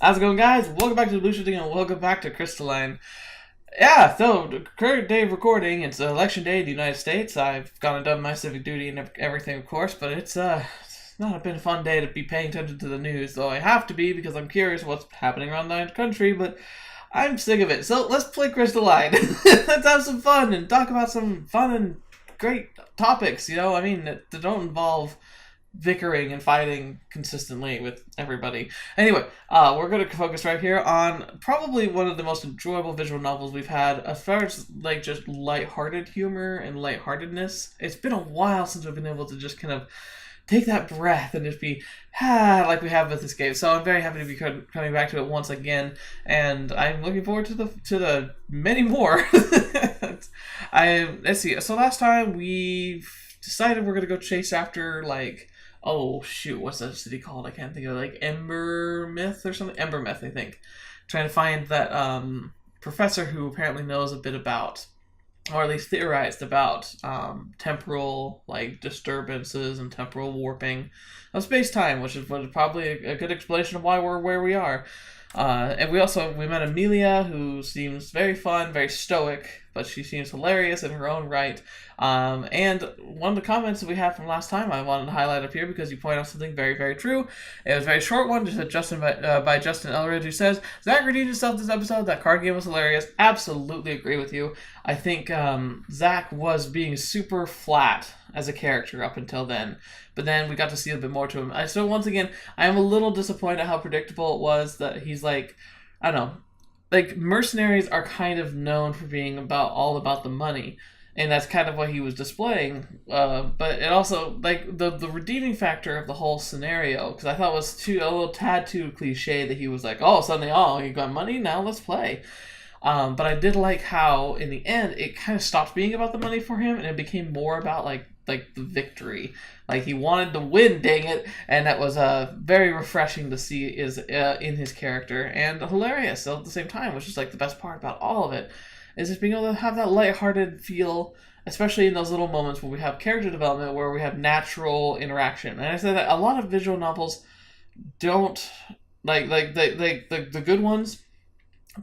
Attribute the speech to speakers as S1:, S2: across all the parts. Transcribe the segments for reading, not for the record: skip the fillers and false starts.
S1: How's it going, guys? Welcome back to TheBlueShifting and welcome back to Crystalline. Yeah, so the current day of recording, it's election day in the United States. I've gone and done my civic duty and everything, of course, but it's not been a fun day to be paying attention to the news, though I have to be because I'm curious what's happening around the country, but I'm sick of it. So let's play Crystalline. Let's have some fun and talk about some fun and great topics, that don't involve bickering and fighting consistently with everybody. Anyway, we're going to focus right here on probably one of the most enjoyable visual novels we've had as far as just lighthearted humor and lightheartedness. It's been a while since we've been able to just kind of take that breath and just be like we have with this game. So I'm very happy to be coming back to it once again, and I'm looking forward to the many more. Let's see. So last time we decided we're going to go chase after oh shoot, what's that city called? I can't think of it. Embermyst or something? Embermyst, I think. Trying to find that professor who apparently knows a bit about, or at least theorized about, temporal disturbances and temporal warping of space-time, which is probably a good explanation of why we're where we are. And we met Amelia, who seems very fun, very stoic, but she seems hilarious in her own right. And one of the comments that we had from last time I wanted to highlight up here because you point out something very, very true. It was a very short one, just by Justin Elridge, who says, Zach redeemed himself this episode. That card game was hilarious. Absolutely agree with you. I think Zach was being super flat as a character up until then. But then we got to see a bit more to him. So once again, I am a little disappointed at how predictable it was that he's I don't know. Mercenaries are kind of known for being all about the money, and that's kind of what he was displaying. But it also, the redeeming factor of the whole scenario, because I thought it was a little tad too cliche that he was suddenly, you got money, now let's play. But I did like how, in the end, it kind of stopped being about the money for him, and it became more about, the victory. He wanted to win, dang it, and that was very refreshing to see in his character, and hilarious at the same time, which is the best part about all of it, is just being able to have that lighthearted feel, especially in those little moments where we have character development, where we have natural interaction. And I say that a lot of visual novels don't, the good ones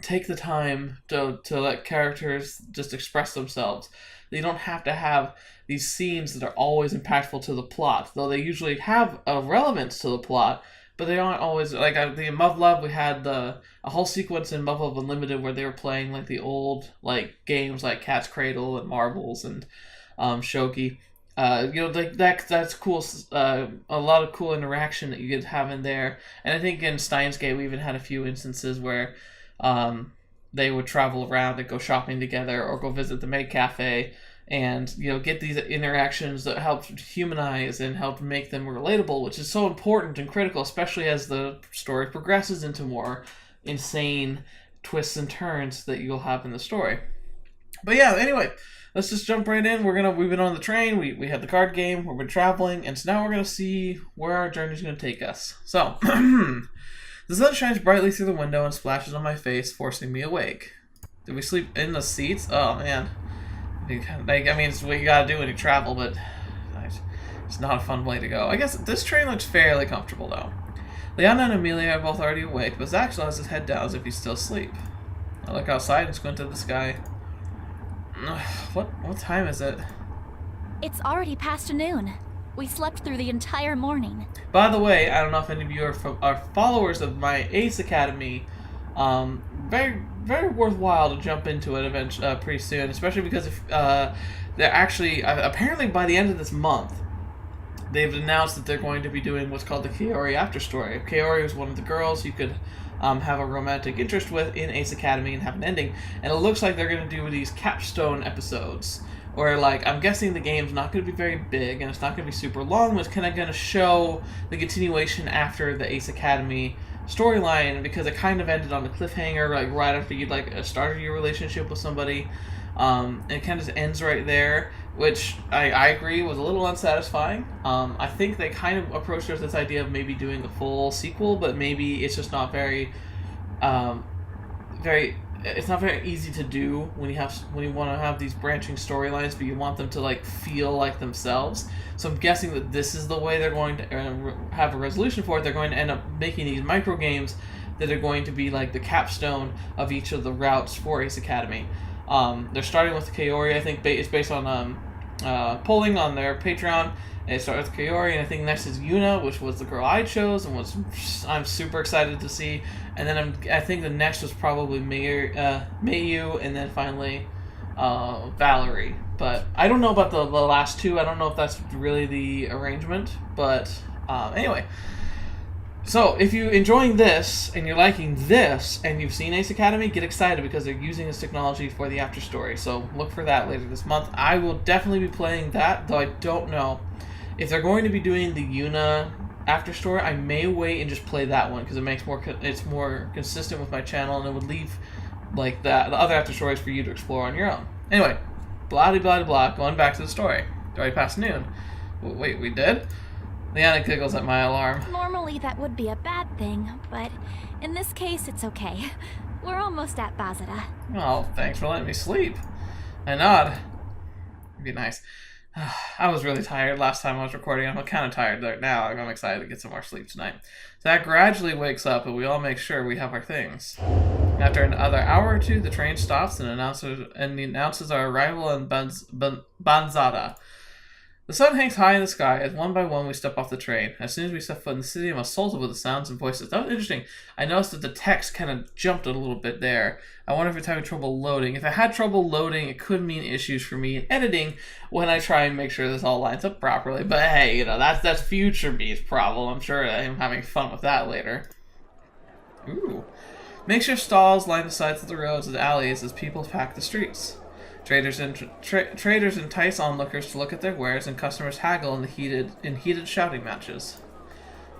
S1: take the time to let characters just express themselves. They don't have to have these scenes that are always impactful to the plot, though they usually have a relevance to the plot, but they aren't always, in Muv-Luv, we had a whole sequence in Muv-Luv Unlimited where they were playing, the old, games like Cat's Cradle and Marbles and Shogi. That's cool, a lot of cool interaction that you get to have in there, and I think in Steins Gate we even had a few instances where they would travel around and go shopping together or go visit the maid cafe and get these interactions that help humanize and help make them relatable, which is so important and critical, especially as the story progresses into more insane twists and turns that you'll have in the story. But yeah, anyway, let's just jump right in. We've been on the train, we had the card game, we've been traveling, and so now we're gonna see where our journey's gonna take us. So the sun shines brightly through the window and splashes on my face, forcing me awake. Did we sleep in the seats? Oh, man. It's what you gotta do when you travel, but it's not a fun way to go. I guess this train looks fairly comfortable, though. Liana and Amelia are both already awake, but Zach still has his head down as if he's still asleep. I look outside and squint at the sky. What time is it?
S2: It's already past noon. We slept through the entire morning.
S1: By the way, I don't know if any of you are followers of my Ace Academy. Very, very worthwhile to jump into it eventually, pretty soon, especially because they're actually, apparently by the end of this month, they've announced that they're going to be doing what's called the Kaori After Story. Kaori was one of the girls you could have a romantic interest with in Ace Academy and have an ending, and it looks like they're going to do these capstone episodes. Where, I'm guessing the game's not going to be very big, and it's not going to be super long, but it's kind of going to show the continuation after the Ace Academy storyline, because it kind of ended on a cliffhanger, right after you'd, started your relationship with somebody. And it kind of just ends right there, which I agree was a little unsatisfying. I think they kind of approached this idea of maybe doing a full sequel, but maybe it's just not it's not very easy to do when you want to have these branching storylines, but you want them to feel like themselves. So I'm guessing that this is the way they're going to have a resolution for it. They're going to end up making these micro games that are going to be like the capstone of each of the routes for Ace Academy. They're starting with Kaori. I think it's based on polling on their Patreon. They start with Kaori, and I think next is Yuna, which was the girl I chose, and I'm super excited to see. And then I think the next was probably Mayu, and then finally Valerie. But I don't know about the last two. I don't know if that's really the arrangement. But anyway. So, if you're enjoying this, and you're liking this, and you've seen Ace Academy, get excited because they're using this technology for the after story. So, look for that later this month. I will definitely be playing that, though I don't know. If they're going to be doing the Yuna after story, I may wait and just play that one, because it's more consistent with my channel, and it would leave like the other after stories for you to explore on your own. Anyway, blah blah blah, going back to the story. It's already past noon. Wait, we did? Liana giggles at my alarm.
S2: Normally that would be a bad thing, but in this case it's okay. We're almost at Bazada.
S1: Oh, thanks for letting me sleep. I nod. It'd be nice. I was really tired last time I was recording. I'm kind of tired right now. I'm excited to get some more sleep tonight. Zach gradually wakes up, and we all make sure we have our things. After another hour or two, the train stops and announces our arrival in Bazada. The sun hangs high in the sky as one by one we step off the train. As soon as we step foot in the city, I'm assaulted with the sounds and voices. That was interesting. I noticed that the text kind of jumped a little bit there. I wonder if it's having trouble loading. If it had trouble loading, it could mean issues for me in editing when I try and make sure this all lines up properly. But hey, that's future me's problem. I'm sure I'm having fun with that later. Ooh. Makeshift stalls line the sides of the roads and alleys as people pack the streets. Traders entice onlookers to look at their wares, and customers haggle in heated shouting matches.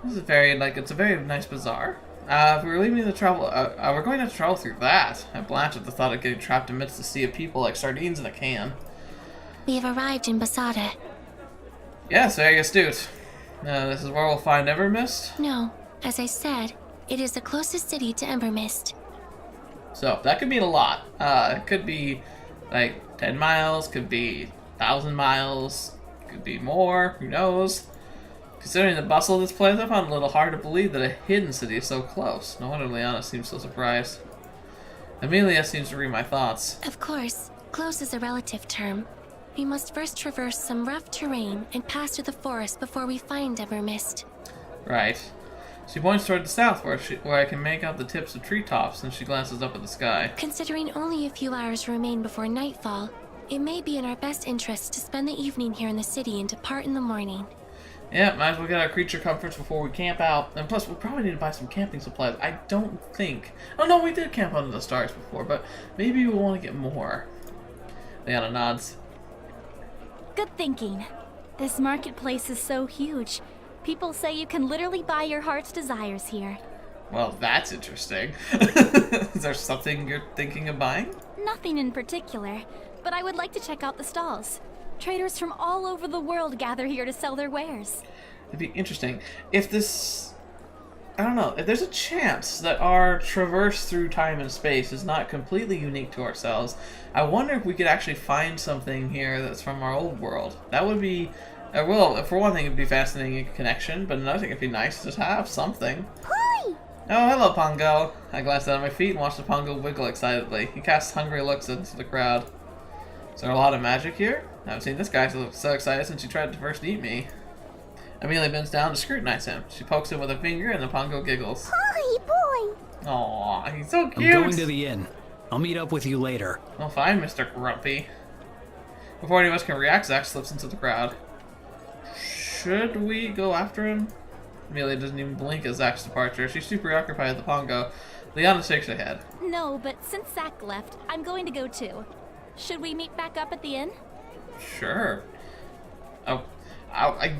S1: This is it's a very nice bazaar. If we were leaving the travel, we're going to have to travel through that. I blanched at the thought of getting trapped amidst a sea of people like sardines in a can.
S3: We have arrived in Basada.
S1: Yes, very astute. This is where we'll find Embermyst?
S3: No, as I said, it is the closest city to Embermyst.
S1: So, that could mean a lot. It could be like 10 miles, could be 1,000 miles, could be more, who knows. Considering the bustle of this place, I found it a little hard to believe that a hidden city is so close. No wonder Liana seems so surprised. Amelia seems to read my thoughts.
S3: Of course, close is a relative term. We must first traverse some rough terrain and pass through the forest before we find Embermyst.
S1: Right. She points toward the south, where I can make out the tips of treetops, and she glances up at the sky.
S3: Considering only a few hours remain before nightfall, it may be in our best interest to spend the evening here in the city and depart in the morning.
S1: Yeah, might as well get our creature comforts before we camp out. And plus, we'll probably need to buy some camping supplies. I don't think... Oh no, we did camp under the stars before, but maybe we'll want to get more. Liana nods.
S2: Good thinking. This marketplace is so huge. People say you can literally buy your heart's desires here.
S1: Well, that's interesting. Is there something you're thinking of buying?
S2: Nothing in particular, but I would like to check out the stalls. Traders from all over the world gather here to sell their wares.
S1: It'd be interesting. If this... I don't know. If there's a chance that our traverse through time and space is not completely unique to ourselves, I wonder if we could actually find something here that's from our old world. That would be... Well, for one thing, it'd be fascinating connection, but another thing, it'd be nice to just have something.
S2: Hi!
S1: Oh, hello, Pongo. I glanced down at my feet and watched the Pongo wiggle excitedly. He casts hungry looks into the crowd. Is there a lot of magic here? I haven't seen this guy so excited since he tried to first eat me. Amelia bends down to scrutinize him. She pokes him with a finger, and the Pongo giggles.
S2: Hi, boy!
S1: Aw, he's so cute!
S4: I'm going to the inn. I'll meet up with you later.
S1: Well, fine, Mr. Grumpy. Before any of us can react, Zach slips into the crowd. Should we go after him? Amelia doesn't even blink at Zach's departure. She's super preoccupied with the Pongo. Liana shakes her head.
S2: No, but since Zach left, I'm going to go too. Should we meet back up at the inn?
S1: Sure. Oh, I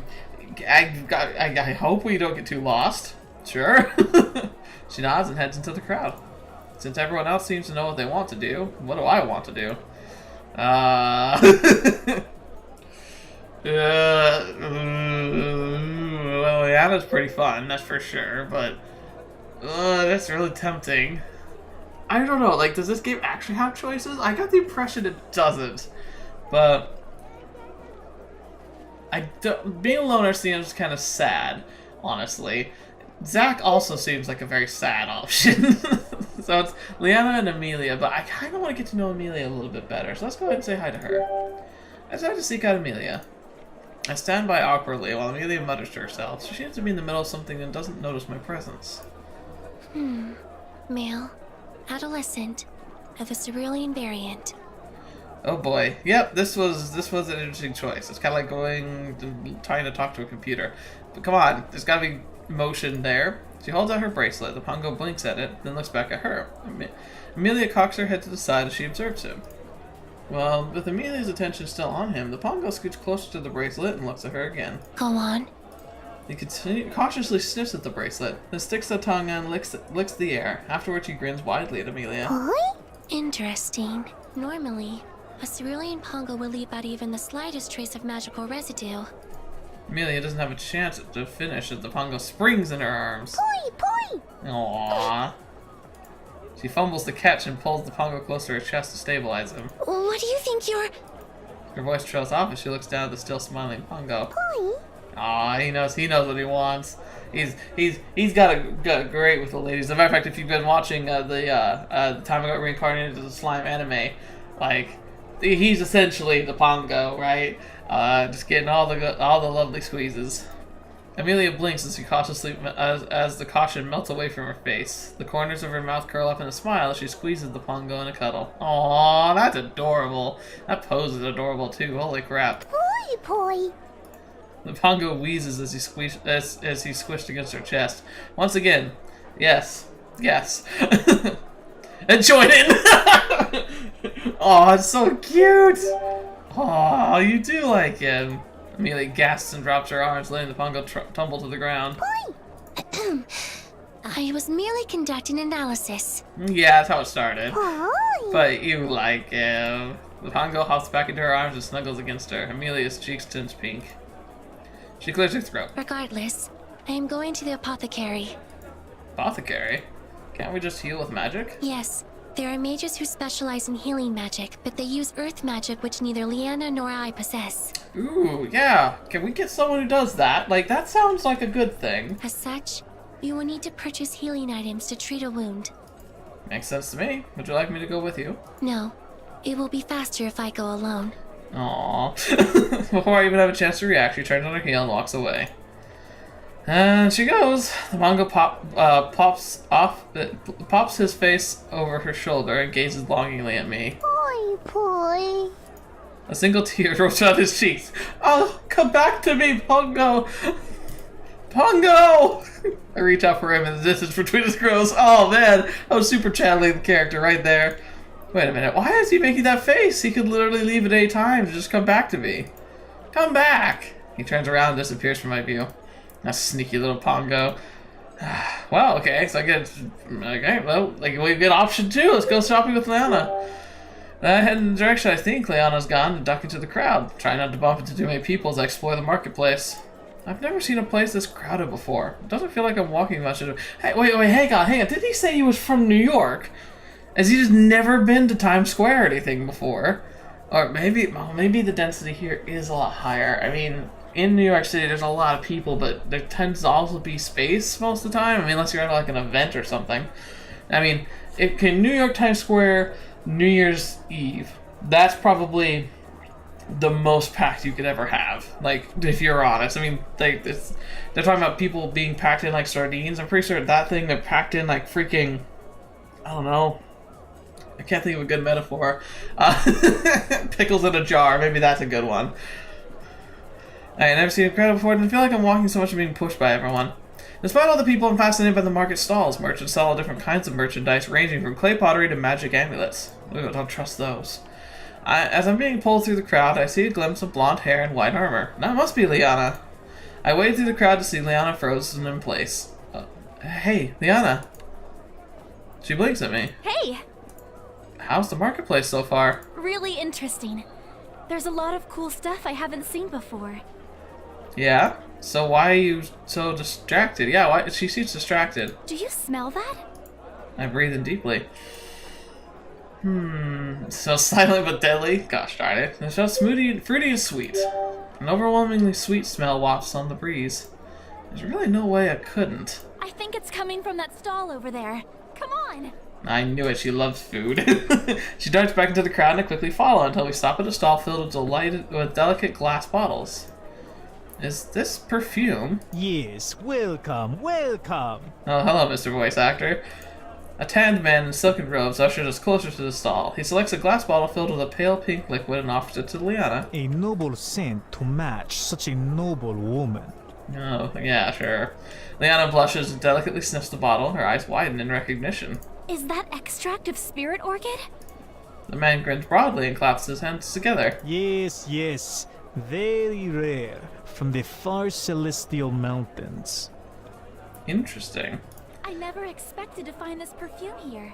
S1: hope we don't get too lost. Sure. She nods and heads into the crowd. Since everyone else seems to know what they want to do, what do I want to do? Well, Liana's pretty fun, that's for sure, but that's really tempting. I don't know, like, does this game actually have choices? I got the impression it doesn't, but being a loner seems kind of sad, honestly. Zach also seems like a very sad option. So it's Liana and Amelia, but I kind of want to get to know Amelia a little bit better. So let's go ahead and say hi to her. I decided to seek out Amelia. I stand by awkwardly while Amelia mutters to herself. She seems to be in the middle of something and doesn't notice my presence.
S3: Male. Adolescent. Of a cerulean variant.
S1: Oh boy. Yep, this was an interesting choice. It's kind of like trying to talk to a computer. But come on, there's got to be motion there. She holds out her bracelet. The Pongo blinks at it, then looks back at her. Amelia cocks her head to the side as she observes him. Well, with Amelia's attention still on him, the Pongo scoots closer to the bracelet and looks at her again.
S3: Go on.
S1: He cautiously sniffs at the bracelet, then sticks the tongue and licks the air. Afterwards, he grins widely at Amelia.
S3: Interesting. Normally, a cerulean Pongo will leave out even the slightest trace of magical residue.
S1: Amelia doesn't have a chance to finish as the Pongo springs in her arms.
S2: Poi!
S1: Aww. She fumbles the catch and pulls the Pongo closer to her chest to stabilize him.
S3: What do you think you're...
S1: Her voice trails off as she looks down at the still smiling Pongo.
S2: Poi!
S1: Aw, he knows what he wants. He's got it great with the ladies. As a matter of fact, if you've been watching the time I got reincarnated as a slime anime, like he's essentially the Pongo, right? Just getting all the lovely squeezes. Amelia blinks as the caution melts away from her face. The corners of her mouth curl up in a smile as she squeezes the Pongo in a cuddle. Aww, that's adorable. That pose is adorable too. Holy crap.
S2: Poi!
S1: The Pongo wheezes as he squished against her chest. Once again, yes. And join in! Aw, it's so cute! Aw, you do like him. Amelia gasps and drops her arms, letting the Pongo tumble to the ground.
S3: I was merely conducting analysis.
S1: Yeah, that's how it started.
S2: Poi!
S1: But you like him. The Pongo hops back into her arms and snuggles against her. Amelia's cheeks tinge pink. She clears her throat.
S3: Regardless, I am going to the apothecary.
S1: Apothecary? Can't we just heal with magic?
S3: Yes, there are mages who specialize in healing magic, but they use earth magic which neither Liana nor I possess.
S1: Ooh, yeah. Can we get someone who does that? Like, that sounds like a good thing.
S3: As such, you will need to purchase healing items to treat a wound.
S1: Makes sense to me. Would you like me to go with you?
S3: No, it will be faster if I go alone.
S1: Aww. Before I even have a chance to react, she turns on her heel and walks away. And she goes. The Pongo pops his face over her shoulder and gazes longingly at me.
S2: Poi!
S1: A single tear rolls down his cheeks. Oh, come back to me, Pongo! Pongo! I reach out for him and the distance between us grows. Oh man, I was super channeling the character right there. Wait a minute, why is he making that face? He could literally leave at any time to just come back to me. Come back! He turns around and disappears from my view. That sneaky little Pongo. Well, okay, so I get... Okay, well, like, we get option 2. Let's go shopping with Liana. I head in the direction I think Liana's gone and duck into the crowd. Try not to bump into too many people as I explore the marketplace. I've never seen a place this crowded before. It doesn't feel like I'm walking much. Hey, wait, hang on. Didn't he say he was from New York? Has he just never been to Times Square or anything before? Or maybe the density here is a lot higher. I mean, in New York City, there's a lot of people, but there tends to also be space most of the time. I mean, unless you're at like an event or something. I mean, New York Times Square, New Year's Eve, that's probably the most packed you could ever have. Like, if you're honest. I mean, they're talking about people being packed in like sardines. I'm pretty sure that thing, they're packed in like freaking, I don't know. I can't think of a good metaphor. Pickles in a jar. Maybe that's a good one. I've never seen a crowd before. I feel like I'm walking so much and being pushed by everyone. Despite all the people, I'm fascinated by the market stalls. Merchants sell all different kinds of merchandise, ranging from clay pottery to magic amulets. Ooh, don't trust those. As I'm being pulled through the crowd, I see a glimpse of blonde hair and white armor. That must be Liana. I wade through the crowd to see Liana frozen in place. Hey, Liana. She blinks at me.
S2: Hey!
S1: How's the marketplace so far?
S2: Really interesting. There's a lot of cool stuff I haven't seen before.
S1: Yeah? So why are you so distracted? Yeah, why? She seems distracted.
S2: Do you smell that?
S1: I breathe in deeply. So silent but deadly. Gosh darn it. It smells fruity and sweet. An overwhelmingly sweet smell wafts on the breeze. There's really no way I couldn't.
S2: I think it's coming from that stall over there. Come on!
S1: I knew it, she loves food. She darts back into the crowd and I quickly follow until we stop at a stall filled with delicate glass bottles. Is this perfume?
S5: Yes, welcome, welcome.
S1: Oh, hello, Mr. Voice Actor. A tanned man in silken robes ushers us closer to the stall. He selects a glass bottle filled with a pale pink liquid and offers it to Liana.
S5: A noble scent to match such a noble woman.
S1: Oh, yeah, sure. Liana blushes and delicately sniffs the bottle. Her eyes widen in recognition.
S2: Is that extract of spirit orchid?
S1: The man grins broadly and claps his hands together.
S5: Yes, yes, very rare, from the far celestial mountains.
S1: Interesting.
S2: I never expected to find this perfume here.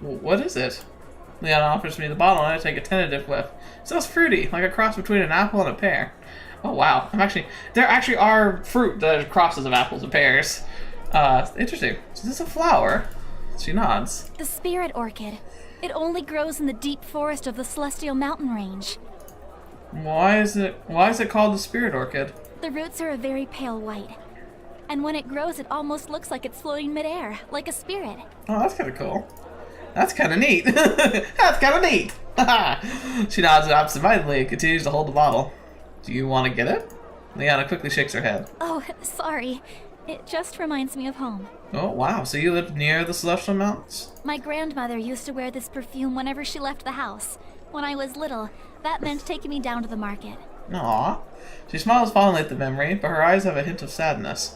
S1: What is it? Liana offers me the bottle and I take a tentative whiff. It smells fruity, like a cross between an apple and a pear. Oh wow, there actually are fruit that are crosses of apples and pears. Interesting. Is this a flower? She nods.
S2: The spirit orchid. It only grows in the deep forest of the celestial mountain range.
S1: Why is it called the spirit orchid?
S2: The roots are a very pale white. And when it grows, it almost looks like it's floating midair, like a spirit.
S1: Oh, that's kind of cool. That's kind of neat. That's kind of neat. She nods absentmindedly and continues to hold the bottle. Do you want to get it? Liana quickly shakes her head.
S2: Oh, sorry. It just reminds me of home.
S1: Oh, wow. So you live near the Celestial Mountains?
S2: My grandmother used to wear this perfume whenever she left the house. When I was little, that meant taking me down to the market.
S1: Aww. She smiles fondly at the memory, but her eyes have a hint of sadness.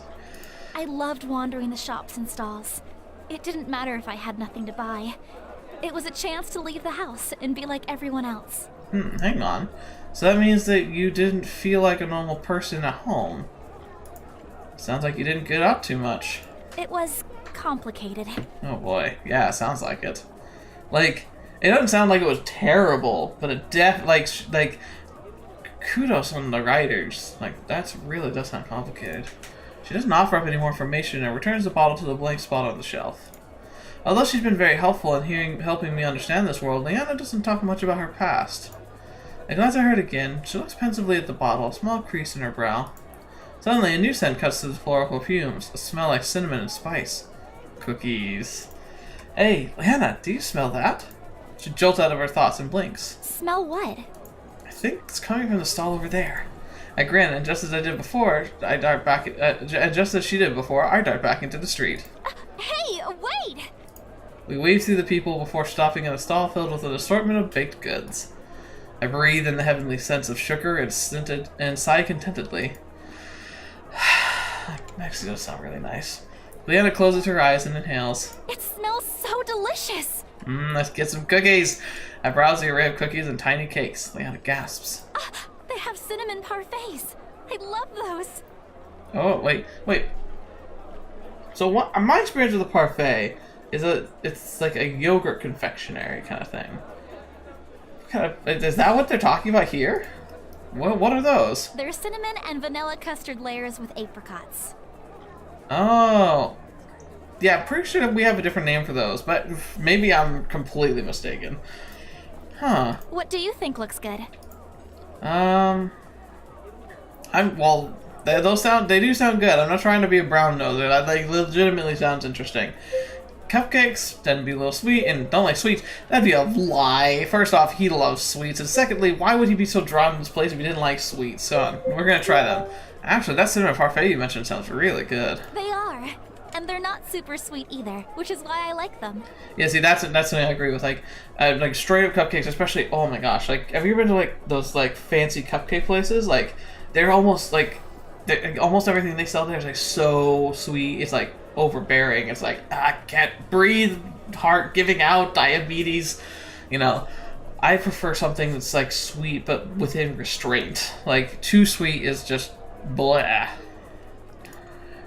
S2: I loved wandering the shops and stalls. It didn't matter if I had nothing to buy. It was a chance to leave the house and be like everyone else.
S1: Hang on. So that means that you didn't feel like a normal person at home. Sounds like you didn't get up too much.
S2: It was complicated.
S1: Oh boy. Yeah, sounds like it. Like, it doesn't sound like it was terrible, but it like kudos on the writers. Like, that's really does sound complicated. She doesn't offer up any more information and returns the bottle to the blank spot on the shelf. Although she's been very helpful in helping me understand this world, Liana doesn't talk much about her past. I glance at her again. She looks pensively at the bottle, a small crease in her brow. Suddenly, a new scent cuts through the floral perfumes, a smell like cinnamon and spice. Cookies. Hey, Liana, do you smell that? She jolts out of her thoughts and blinks.
S2: Smell what?
S1: I think it's coming from the stall over there. I grin, and just as I did before, I dart back. And just as she did before, I dart back into the street.
S2: Hey, wait!
S1: We weave through the people before stopping at a stall filled with an assortment of baked goods. I breathe in the heavenly scents of sugar and sigh contentedly. Actually, does sound really nice. Liana closes her eyes and inhales.
S2: It smells so delicious!
S1: Let's get some cookies! I browse the array of cookies and tiny cakes. Liana gasps.
S2: They have cinnamon parfaits. I love those.
S1: Oh, wait. So what? My experience with the parfait is it's like a yogurt confectionery kind of thing. Is that what they're talking about here? What are those?
S2: They're cinnamon and vanilla custard layers with apricots.
S1: Oh. Yeah, pretty sure we have a different name for those, but maybe I'm completely mistaken. Huh.
S2: What do you think looks good?
S1: They do sound good. I'm not trying to be a brown noser. That like legitimately sounds interesting. Cupcakes tend to be a little sweet and don't like sweets. That'd be a lie. First off, he loves sweets, and secondly, why would he be so drawn to this place if he didn't like sweets? So we're gonna try them. Actually, that cinnamon parfait you mentioned sounds really good.
S2: They are. And they're not super sweet either, which is why I like them.
S1: Yeah, see, that's something I agree with. Like straight up cupcakes, especially. Oh my gosh! Like, have you ever been to like those like fancy cupcake places? Like, they're almost almost everything they sell there is like so sweet. It's like overbearing. It's like I can't breathe, heart giving out, diabetes. You know, I prefer something that's like sweet but within restraint. Like too sweet is just blah.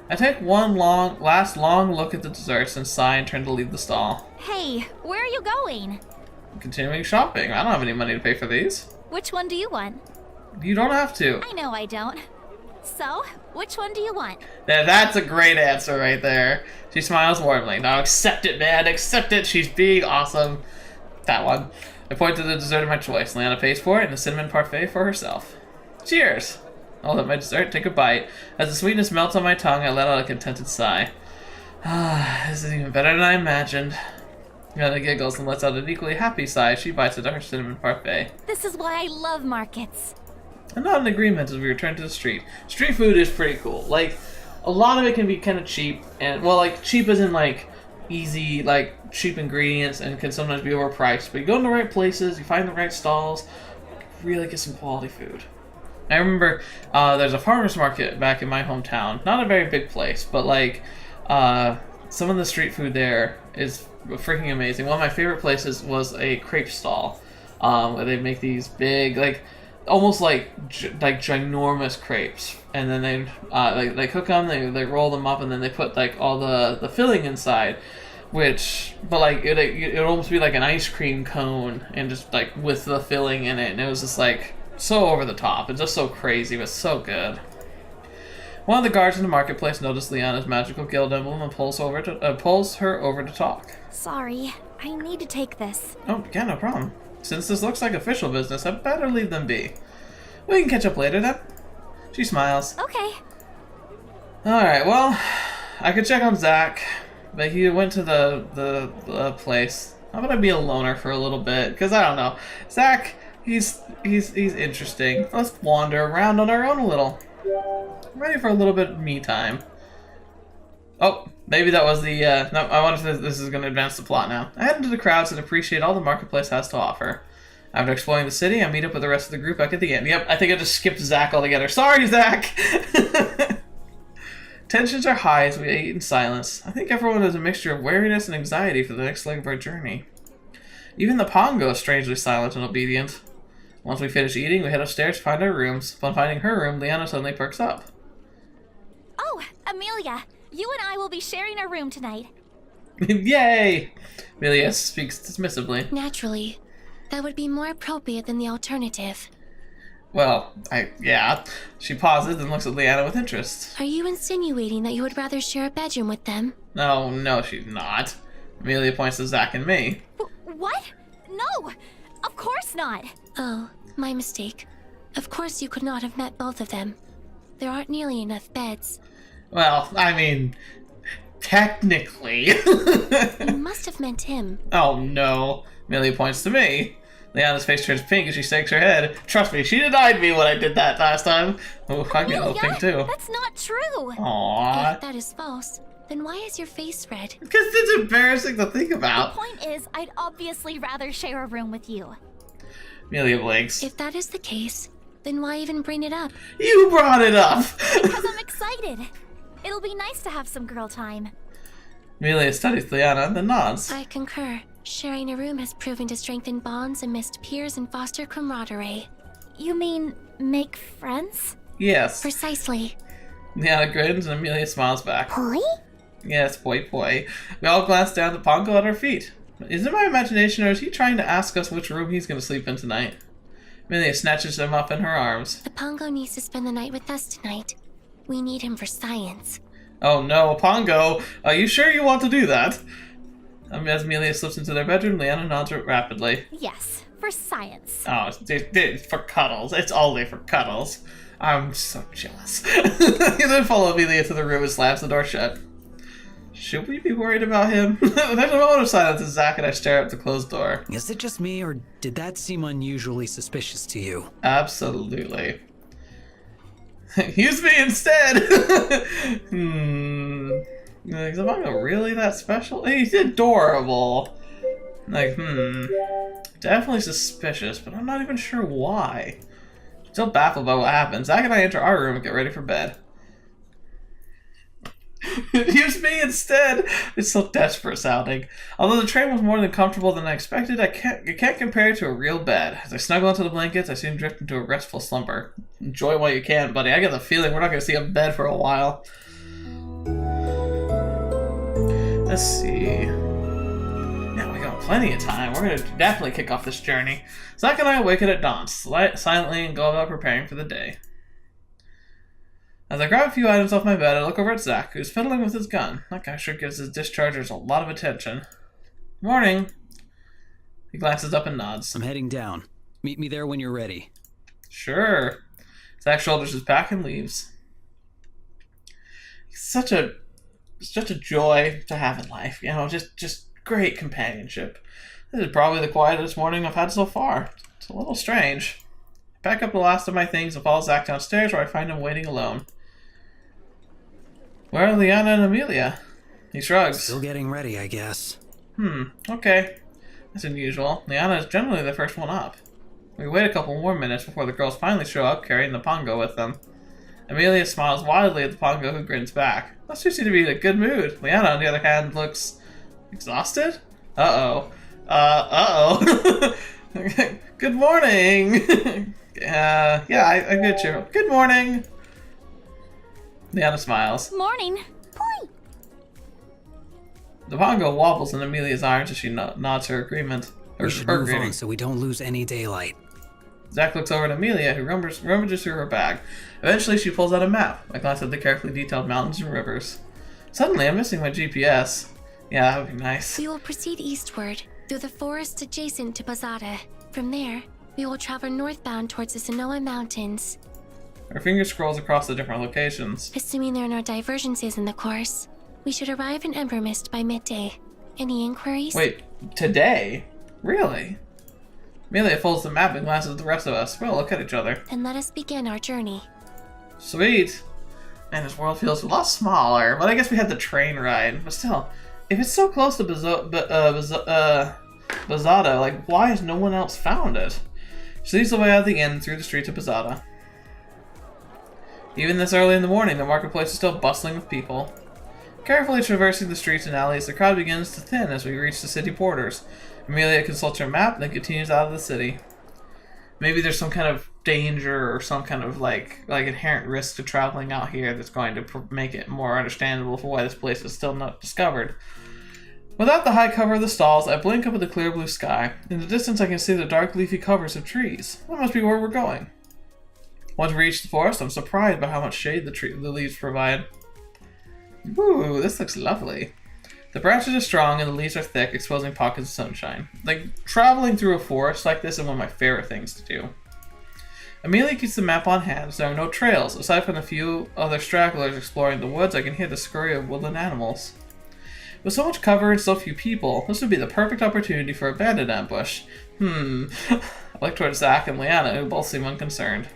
S1: I take one last long look at the desserts and sigh and turn to leave the stall.
S2: Hey, where are you going?
S1: I'm continuing shopping. I don't have any money to pay for these.
S2: Which one do you want?
S1: You don't have to.
S2: I know I don't. So, which one do you want?
S1: That's a great answer right there. She smiles warmly. Now accept it, man. Accept it. She's being awesome. That one. I point to the dessert of my choice. Liana pays for it and the cinnamon parfait for herself. Cheers. I'll let my dessert take a bite. As the sweetness melts on my tongue, I let out a contented sigh. Ah, this is even better than I imagined. Liana giggles and lets out an equally happy sigh as she bites into her cinnamon parfait.
S2: This is why I love markets.
S1: I'm not in agreement as we return to the street. Street food is pretty cool. Like, a lot of it can be kind of cheap, and, well, like, cheap as in, like, easy, like, cheap ingredients, and can sometimes be overpriced. But you go in the right places, you find the right stalls, you can really get some quality food. I remember there's a farmer's market back in my hometown. Not a very big place, but, like, some of the street food there is freaking amazing. One of my favorite places was a crepe stall, where they make these big, like, almost like ginormous crepes, and then they cook them, they roll them up, and then they put like all the filling inside, but like it would almost be like an ice cream cone, and just like with the filling in it, and it was just like so over the top and just so crazy, but so good. One of the guards in the marketplace noticed Liana's magical guild emblem and pulls her over to talk.
S2: Sorry, I need to take this.
S1: Oh, yeah, no problem. Since this looks like official business, I'd better leave them be. We can catch up later, then. She smiles.
S2: Okay.
S1: Alright, well, I could check on Zach, but he went to the place. How about I be a loner for a little bit? Because I don't know. Zach, he's interesting. Let's wander around on our own a little. I'm ready for a little bit of me time. Oh, maybe that was the, no, I wonder if this is going to advance the plot now. I head into the crowds and appreciate all the marketplace has to offer. After exploring the city, I meet up with the rest of the group back at the end. Yep, I think I just skipped Zach altogether. Sorry, Zach! Tensions are high as we eat in silence. I think everyone has a mixture of wariness and anxiety for the next leg of our journey. Even the Pongo is strangely silent and obedient. Once we finish eating, we head upstairs to find our rooms. Upon finding her room, Liana suddenly perks up.
S2: Oh, Amelia, you and I will be sharing a room tonight.
S1: Yay! Amelia speaks dismissively.
S3: Naturally. That would be more appropriate than the alternative.
S1: Well, yeah. She pauses and looks at Liana with interest.
S3: Are you insinuating that you would rather share a bedroom with them?
S1: No, she's not. Amelia points to Zach and me.
S2: What? No! Of course not!
S3: Oh, my mistake. Of course you could not have met both of them. There aren't nearly enough beds.
S1: Well, I mean, technically.
S3: You must have meant him.
S1: Oh no. Amelia points to me. Liana's face turns pink as she shakes her head. Trust me, she denied me when I did that last time. Oh, I'm getting a little pink too.
S2: That's not true!
S1: Aww.
S3: If that is false, then why is your face red?
S1: Because it's embarrassing to think about.
S2: The point is, I'd obviously rather share a room with you.
S1: Amelia blinks.
S3: If that is the case, then why even bring it up?
S1: You brought it up!
S2: Because I'm excited. It'll be nice to have some girl time.
S1: Amelia studies Liana and then nods.
S3: I concur. Sharing a room has proven to strengthen bonds amidst peers and foster camaraderie.
S2: You mean make friends?
S1: Yes.
S3: Precisely.
S1: Liana grins and Amelia smiles back.
S2: Boy?
S1: Yes, boy. We all glance down at the Pongo at our feet. Is it my imagination, or is he trying to ask us which room he's going to sleep in tonight? Amelia snatches him up in her arms.
S3: The Pongo needs to spend the night with us tonight. We need him for science.
S1: Oh no, Pongo! Are you sure you want to do that? As Amelia slips into their bedroom, Liana nods rapidly.
S2: Yes, for science.
S1: Oh, it's for cuddles. It's only for cuddles. I'm so jealous. You then follow Amelia to the room and slams the door shut. Should we be worried about him? There's a moment of silence as Zach and I stare at the closed door.
S4: Is it just me, or did that seem unusually suspicious to you?
S1: Absolutely. Use me instead! Is Pongo really that special? He's adorable. Like, definitely suspicious, but I'm not even sure why. Still baffled by what happened. Zach and I enter our room and get ready for bed. Use me instead! It's so desperate sounding. Although the train was more than comfortable than I expected, it can't compare it to a real bed. As I snuggle into the blankets, I soon drift into a restful slumber. Enjoy while you can, buddy. I get the feeling we're not going to see a bed for a while. Let's see. Yeah, we got plenty of time. We're going to definitely kick off this journey. Zach and I awaken at dawn, silently, and go about preparing for the day. As I grab a few items off my bed, I look over at Zach, who's fiddling with his gun. That guy sure gives his dischargers a lot of attention. Morning. He glances up and nods.
S4: I'm heading down. Meet me there when you're ready.
S1: Sure. Zach shoulders his pack and leaves. Such a joy to have in life, you know, just great companionship. This is probably the quietest morning I've had so far. It's a little strange. I pack up the last of my things and follow Zach downstairs where I find him waiting alone. Where are Liana and Amelia? He shrugs.
S4: Still getting ready, I guess.
S1: Okay. That's unusual. Liana is generally the first one up. We wait a couple more minutes before the girls finally show up, carrying the pongo with them. Amelia smiles wildly at the pongo, who grins back. Those two seem to be in a good mood. Liana, on the other hand, looks exhausted? Uh-oh. Good morning! Yeah, I get you. Good morning! Liana smiles.
S2: Morning. Boy.
S1: The pongo wobbles in Amelia's arms as she nods her agreement.
S4: We should move on so we don't lose any daylight.
S1: Zach looks over at Amelia, who rummages through her bag. Eventually, she pulls out a map. I glance at the carefully detailed mountains and rivers. Suddenly, I'm missing my GPS. Yeah, that would be nice.
S3: We will proceed eastward, through the forest adjacent to Bazada. From there, we will travel northbound towards the Sonoa Mountains.
S1: Her finger scrolls across the different locations.
S3: Assuming there are no divergences in the course, we should arrive in Embermyst by midday. Any inquiries?
S1: Wait, today? Really? Amelia folds the map and glances at the rest of us. We'll look at each other.
S3: Then let us begin our journey.
S1: Sweet. Man, this world feels a lot smaller, but I guess we had the train ride. But still, if it's so close to Basada, like, why has no one else found it? She leads the way out of the inn through the streets of Basada. Even this early in the morning, the marketplace is still bustling with people. Carefully traversing the streets and alleys, the crowd begins to thin as we reach the city borders. Amelia consults her map, then continues out of the city. Maybe there's some kind of danger or some kind of like inherent risk to traveling out here that's going to make it more understandable for why this place is still not discovered. Without the high cover of the stalls, I blink up at the clear blue sky. In the distance, I can see the dark leafy covers of trees. That must be where we're going. Once we reach the forest, I'm surprised by how much shade the leaves provide. Ooh, this looks lovely. The branches are strong and the leaves are thick, exposing pockets of sunshine. Like, traveling through a forest like this is one of my favorite things to do. Amelia keeps the map on hand, so there are no trails. Aside from a few other stragglers exploring the woods, I can hear the scurry of woodland animals. With so much cover and so few people, this would be the perfect opportunity for a bandit ambush. I look towards Zach and Liana, who both seem unconcerned.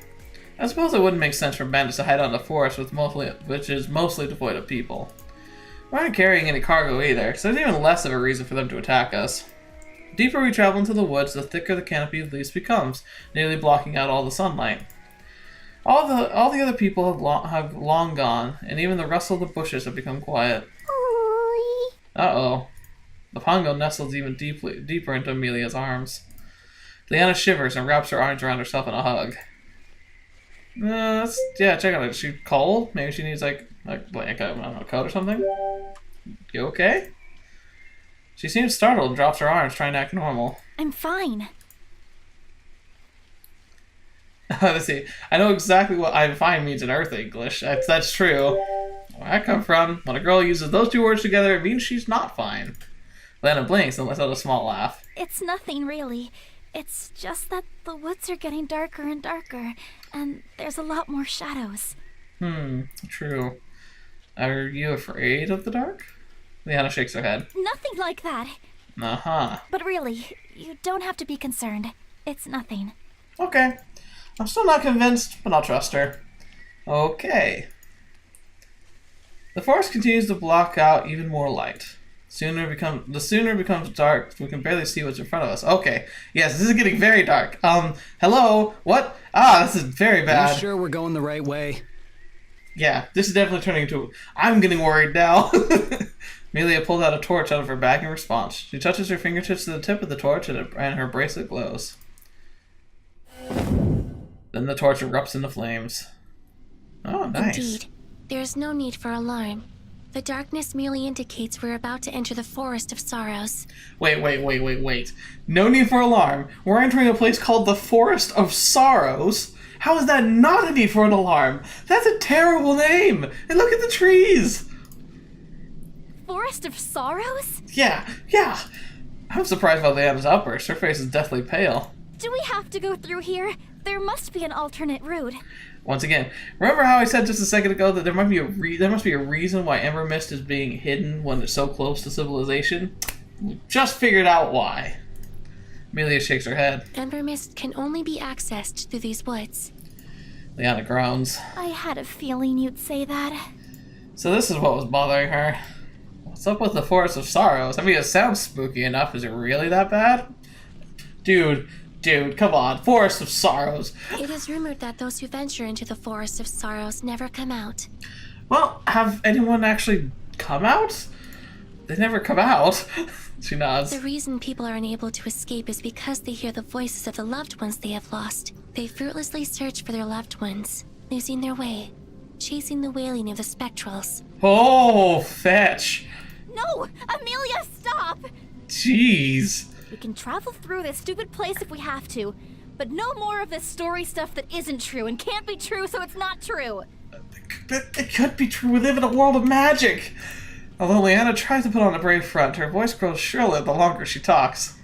S1: I suppose it wouldn't make sense for bandits to hide out in the forest which is mostly devoid of people. We aren't carrying any cargo either, so there's even less of a reason for them to attack us. The deeper we travel into the woods, the thicker the canopy of leaves becomes, nearly blocking out all the sunlight. All the other people have long gone, and even the rustle of the bushes have become quiet. Uh-oh. The pongo nestles even deeper into Amelia's arms. Liana shivers and wraps her arms around herself in a hug. Yeah, check out it. Is she cold? Maybe she needs like a blanket, I don't know, a coat or something? You okay? She seems startled and drops her arms, trying to act normal.
S2: I'm fine.
S1: Let's see. I know exactly what I'm fine means in Earth English. That's true. Where I come from, when a girl uses those two words together, it means she's not fine. Lana blinks and lets out a small laugh.
S2: It's nothing, really. It's just that the woods are getting darker and darker, and there's a lot more shadows.
S1: True. Are you afraid of the dark? Liana shakes her head.
S2: Nothing like that.
S1: Uh-huh.
S2: But really, you don't have to be concerned. It's nothing.
S1: Okay. I'm still not convinced, but I'll trust her. Okay. The forest continues to block out even more light. The sooner it becomes dark, we can barely see what's in front of us. Okay. Yes, this is getting very dark. Hello? What? This is very bad.
S4: Are you sure we're going the right way?
S1: Yeah, this is definitely turning into... I'm getting worried now. Amelia pulls out a torch out of her bag in response. She touches her fingertips to the tip of the torch and her bracelet glows. Then the torch erupts into flames. Oh, nice.
S3: Indeed. There is no need for alarm. The darkness merely indicates we're about to enter the Forest of Sorrows.
S1: Wait. No need for alarm. We're entering a place called the Forest of Sorrows? How is that not a need for an alarm? That's a terrible name! And look at the trees!
S2: Forest of Sorrows?
S1: Yeah. I'm surprised by Liana's outburst. Her face is deathly pale.
S2: Do we have to go through here? There must be an alternate route.
S1: Once again, remember how I said just a second ago that there must be a reason why Embermyst is being hidden when it's so close to civilization? Just figured out why. Amelia shakes her head.
S3: Embermyst can only be accessed through these woods.
S1: Liana groans.
S2: I had a feeling you'd say that.
S1: So this is what was bothering her. What's up with the Forest of Sorrows? I mean, it sounds spooky enough. Is it really that bad? Dude, come on. Forest of Sorrows.
S3: It is rumored that those who venture into the Forest of Sorrows never come out.
S1: Well, have anyone actually come out? They never come out. She nods.
S3: The reason people are unable to escape is because they hear the voices of the loved ones they have lost. They fruitlessly search for their loved ones, losing their way, chasing the wailing of the spectrals.
S1: Oh, fetch.
S2: No! Amelia, stop!
S1: Jeez.
S2: We can travel through this stupid place if we have to, but no more of this story stuff that isn't true and can't be true, so it's not true.
S1: It could be true. We live in a world of magic. Although Liana tries to put on a brave front, her voice grows shriller the longer she talks.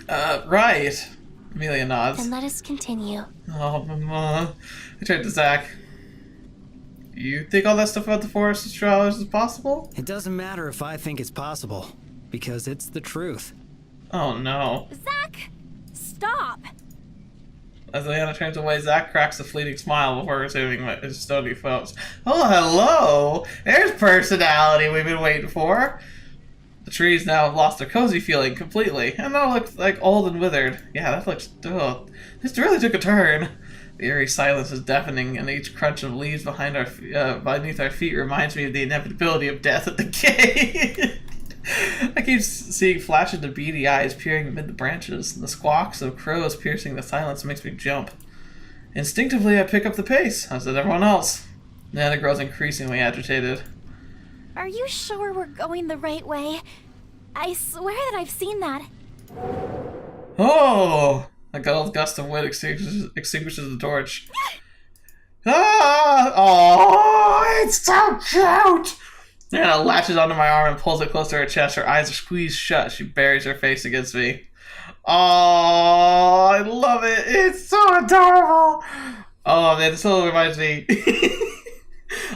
S1: Right. Amelia nods.
S3: Then let us continue.
S1: Oh, Mama. I turned to Zach. You think all that stuff about the Forest of Sorrows is possible?
S4: It doesn't matter if I think it's possible, because it's the truth.
S1: Oh, no.
S2: Zach! Stop!
S1: As Liana turns away, Zach cracks a fleeting smile before resuming his stony pose. Oh, hello! There's personality we've been waiting for! The trees now have lost their cozy feeling completely, and now look like old and withered. Yeah, that looks... Oh, this really took a turn. The eerie silence is deafening, and each crunch of leaves beneath our feet reminds me of the inevitability of death at the gate. I keep seeing flashes of beady eyes peering amid the branches, and the squawks of crows piercing the silence makes me jump. Instinctively, I pick up the pace, as did everyone else. Nana grows increasingly agitated.
S2: Are you sure we're going the right way? I swear that I've seen that.
S1: Oh! A gust of wind extinguishes the torch. Ah! Oh, it's so cute! Nana latches onto my arm and pulls it close to her chest. Her eyes are squeezed shut. She buries her face against me. Oh, I love it. It's so adorable. Oh, man, this still reminds me.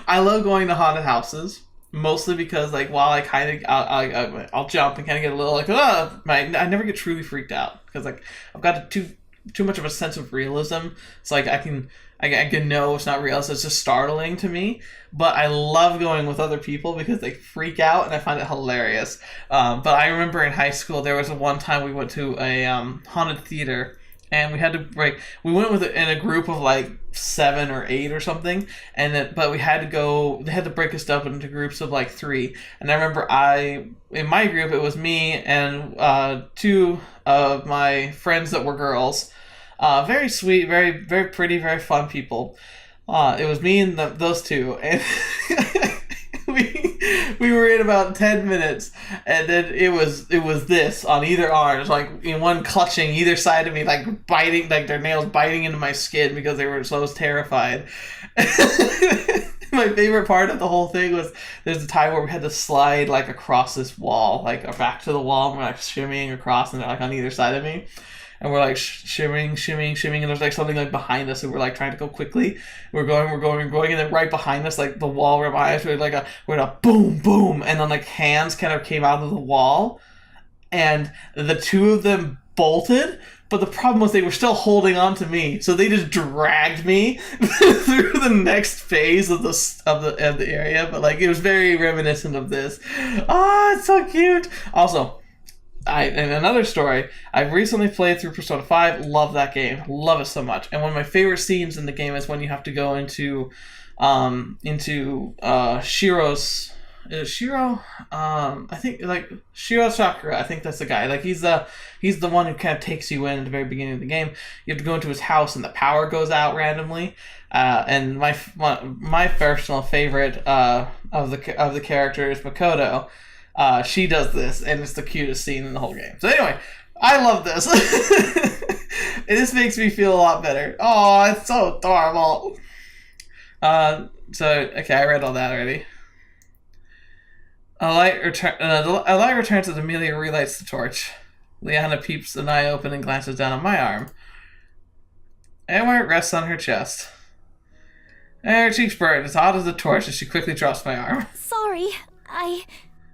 S1: I love going to haunted houses. Mostly because, like, while I kind of, I'll jump and kind of get a little, like, I never get truly freaked out. Because, like, I've got too much of a sense of realism. It's like, I can know it's not real, so it's just startling to me. But I love going with other people because they freak out, and I find it hilarious. But I remember in high school, there was one time we went to a haunted theater, and we had to break. We went in a group of like 7 or 8 or something, but we had to go. They had to break us up into groups of like 3. And I remember in my group it was me and 2 of my friends that were girls. Very sweet, very very pretty, very fun people. It was me and those 2, and we were in about 10 minutes, and then it was this on either arm, like in one clutching either side of me, like biting, like their nails biting into my skin because they were so terrified. My favorite part of the whole thing was there's a time where we had to slide like across this wall, like back to the wall, and we're like shimmying across, and they're like on either side of me. And we're like shimmying, and there's like something like behind us, and we're like trying to go quickly. We're going, and then right behind us, like the wall right behind us, we're like a boom, boom, and then like hands kind of came out of the wall, and the 2 of them bolted. But the problem was they were still holding on to me, so they just dragged me through the next phase of the area. But like it was very reminiscent of this. Oh, it's so cute. Also, in another story, I've recently played through Persona 5. Love that game. Love it so much. And one of my favorite scenes in the game is when you have to go into Shiro's... Is it Shiro? I think like Shiro Sakura. I think that's the guy. Like he's the one who kind of takes you in at the very beginning of the game. You have to go into his house and the power goes out randomly. And my personal favorite of the character is Makoto. She does this, and it's the cutest scene in the whole game. So anyway, I love this. And this makes me feel a lot better. Oh, it's so adorable. Okay, I read all that already. A light returns as Amelia relights the torch. Liana peeps an eye open and glances down on my arm, and where it rests on her chest. Her cheeks burn as hot as a torch as she quickly drops my arm.
S2: Sorry,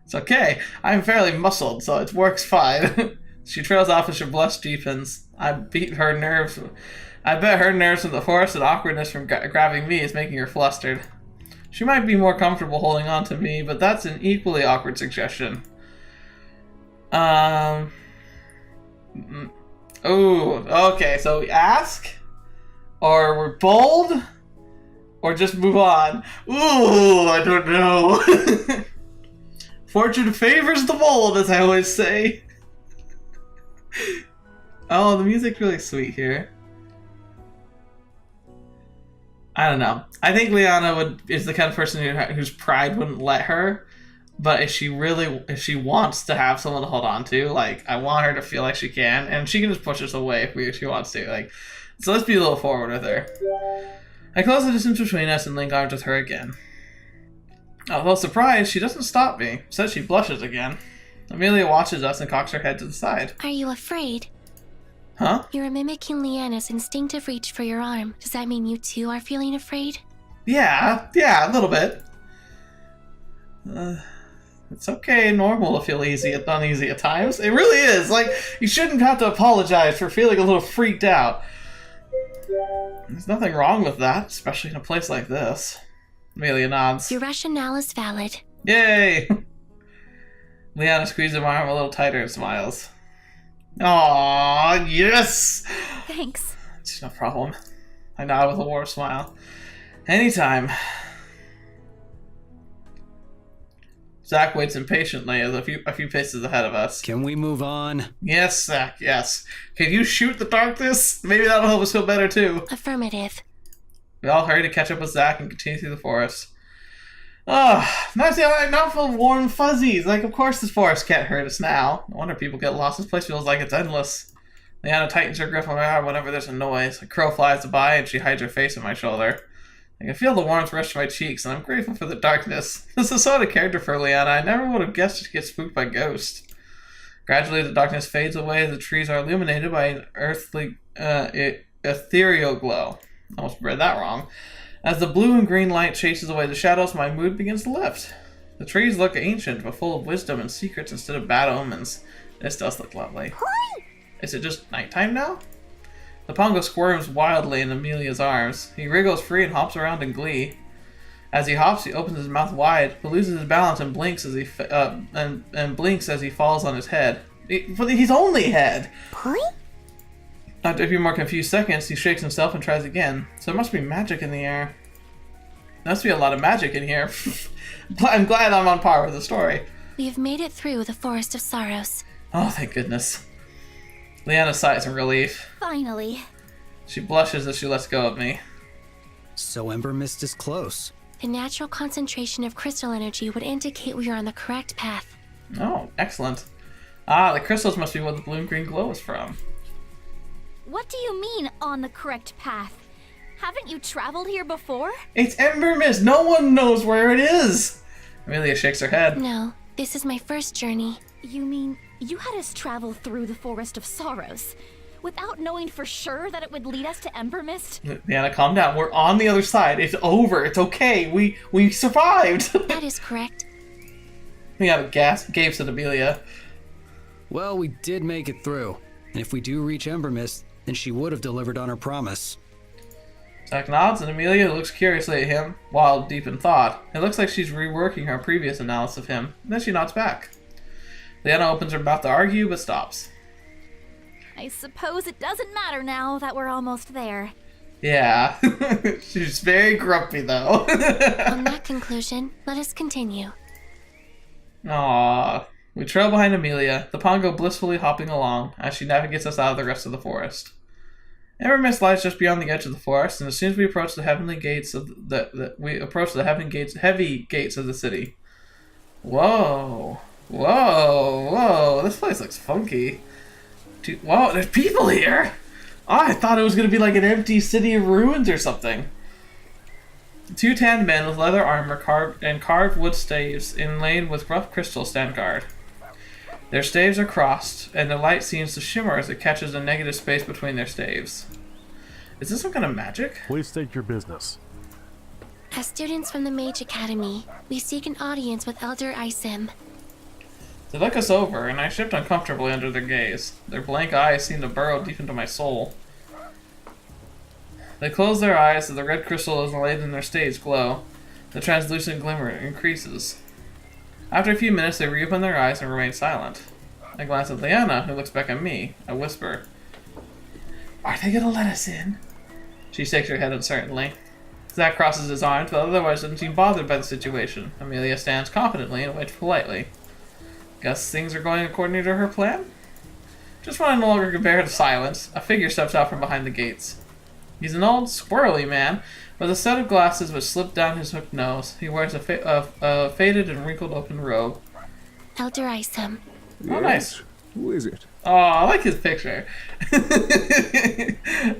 S1: It's okay. I'm fairly muscled, so it works fine. She trails off as her blush deepens. I bet her nerves from the force and awkwardness from grabbing me is making her flustered. She might be more comfortable holding on to me, but that's an equally awkward suggestion. Oh, okay, so we ask? Or we're bold? Or just move on? Ooh, I don't know. Fortune favors the bold, as I always say. Oh, the music's really sweet here. I don't know. I think Liana is the kind of person whose pride wouldn't let her. But if she wants to have someone to hold on to, like, I want her to feel like she can, and she can just push us away if she wants to. Like, so let's be a little forward with her. I close the distance between us and link arms with her again. Although surprised, she doesn't stop me. Instead, she blushes again. Amelia watches us and cocks her head to the side.
S3: Are you afraid?
S1: Huh?
S3: You're mimicking Liana's instinctive reach for your arm. Does that mean you too are feeling afraid?
S1: Yeah, a little bit. It's okay, normal to feel uneasy at times. It really is. Like, you shouldn't have to apologize for feeling a little freaked out. There's nothing wrong with that, especially in a place like this. Amelia nods.
S3: Your rationale is valid.
S1: Yay! Liana squeezes my arm a little tighter and smiles. Aww, yes!
S2: thanks.
S1: It's no problem. I nod with a warm smile. Anytime. Zach waits impatiently as a few paces ahead of us.
S4: Can we move on?
S1: Yes, Zach, yes. Can you shoot the darkness? Maybe that'll help us feel better too.
S3: Affirmative.
S1: We all hurry to catch up with Zach and continue through the forest. Now full of warm fuzzies. Like, of course this forest can't hurt us now. No wonder people get lost. This place feels like it's endless. Liana tightens her grip on my arm whenever there's a noise. A crow flies by and she hides her face on my shoulder. I can feel the warmth rush to my cheeks, and I'm grateful for the darkness. This is so out of character for Liana. I never would have guessed she'd get spooked by ghosts. Gradually, the darkness fades away as the trees are illuminated by an earthly, ethereal glow. Almost read that wrong. As the blue and green light chases away the shadows, my mood begins to lift. The trees look ancient, but full of wisdom and secrets instead of bad omens. This does look lovely. Is it just nighttime now? The pongo squirms wildly in Amelia's arms. He wriggles free and hops around in glee. As he hops, he opens his mouth wide, but loses his balance and blinks as he blinks as he falls on his head. His only head. After a few more confused seconds, he shakes himself and tries again. So there must be magic in the air. There must be a lot of magic in here. I'm glad I'm on par with the story.
S3: We have made it through the Forest of Sorrows.
S1: Oh, thank goodness. Liana sighs in relief.
S2: Finally.
S1: She blushes as she lets go of me.
S4: So Embermyst is close.
S3: The natural concentration of crystal energy would indicate we are on the correct path.
S1: Oh, excellent. Ah, the crystals must be what the blue and green glow is from.
S2: What do you mean, on the correct path? Haven't you traveled here before?
S1: It's Embermyst! No one knows where it is! Amelia shakes her head.
S3: No, this is my first journey.
S2: You mean you had us travel through the Forest of Sorrows without knowing for sure that it would lead us to Embermyst?
S1: Liana, calm down. We're on the other side. It's over. It's okay. We survived.
S3: That is correct.
S1: Liana gapes at Amelia.
S4: Well, we did make it through. And if we do reach Embermyst, then she would have delivered on her promise.
S1: Zach nods, and Amelia looks curiously at him, while deep in thought. It looks like she's reworking her previous analysis of him. And then she nods back. Liana opens her mouth to argue, but stops.
S2: I suppose it doesn't matter now that we're almost there.
S1: Yeah. She's very grumpy, though.
S3: On that conclusion, let us continue.
S1: Aww. We trail behind Amelia, the pongo blissfully hopping along as she navigates us out of the rest of the forest. Embermyst lies just beyond the edge of the forest, and as soon as we approach the heavenly gates of heavy gates of the city. Whoa. Whoa. This place looks funky. Whoa, there's people here! Oh, I thought it was going to be like an empty city of ruins or something. Two tanned men with leather armor carved wood staves inlaid with rough crystal stand guard. Their staves are crossed, and the light seems to shimmer as it catches a negative space between their staves. Is this some kind of magic?
S6: Please state your business.
S3: As students from the Mage Academy, we seek an audience with Elder Isum.
S1: They look us over, and I shift uncomfortably under their gaze. Their blank eyes seem to burrow deep into my soul. They close their eyes as the red crystal laid in their stage glow. The translucent glimmer increases. After a few minutes, they reopen their eyes and remain silent. I glance at Liana, who looks back at me. I whisper, "Are they gonna let us in?" She shakes her head uncertainly. Zach crosses his arms, but otherwise doesn't seem bothered by the situation. Amelia stands confidently and waits politely. Guess things are going according to her plan? Just when I no longer can bear the silence, a figure steps out from behind the gates. He's an old, squirrely man with a set of glasses which slip down his hooked nose. He wears a faded and wrinkled open robe.
S3: Elder Isum.
S1: Oh, nice.
S6: Who is it?
S1: Oh, I like his picture. I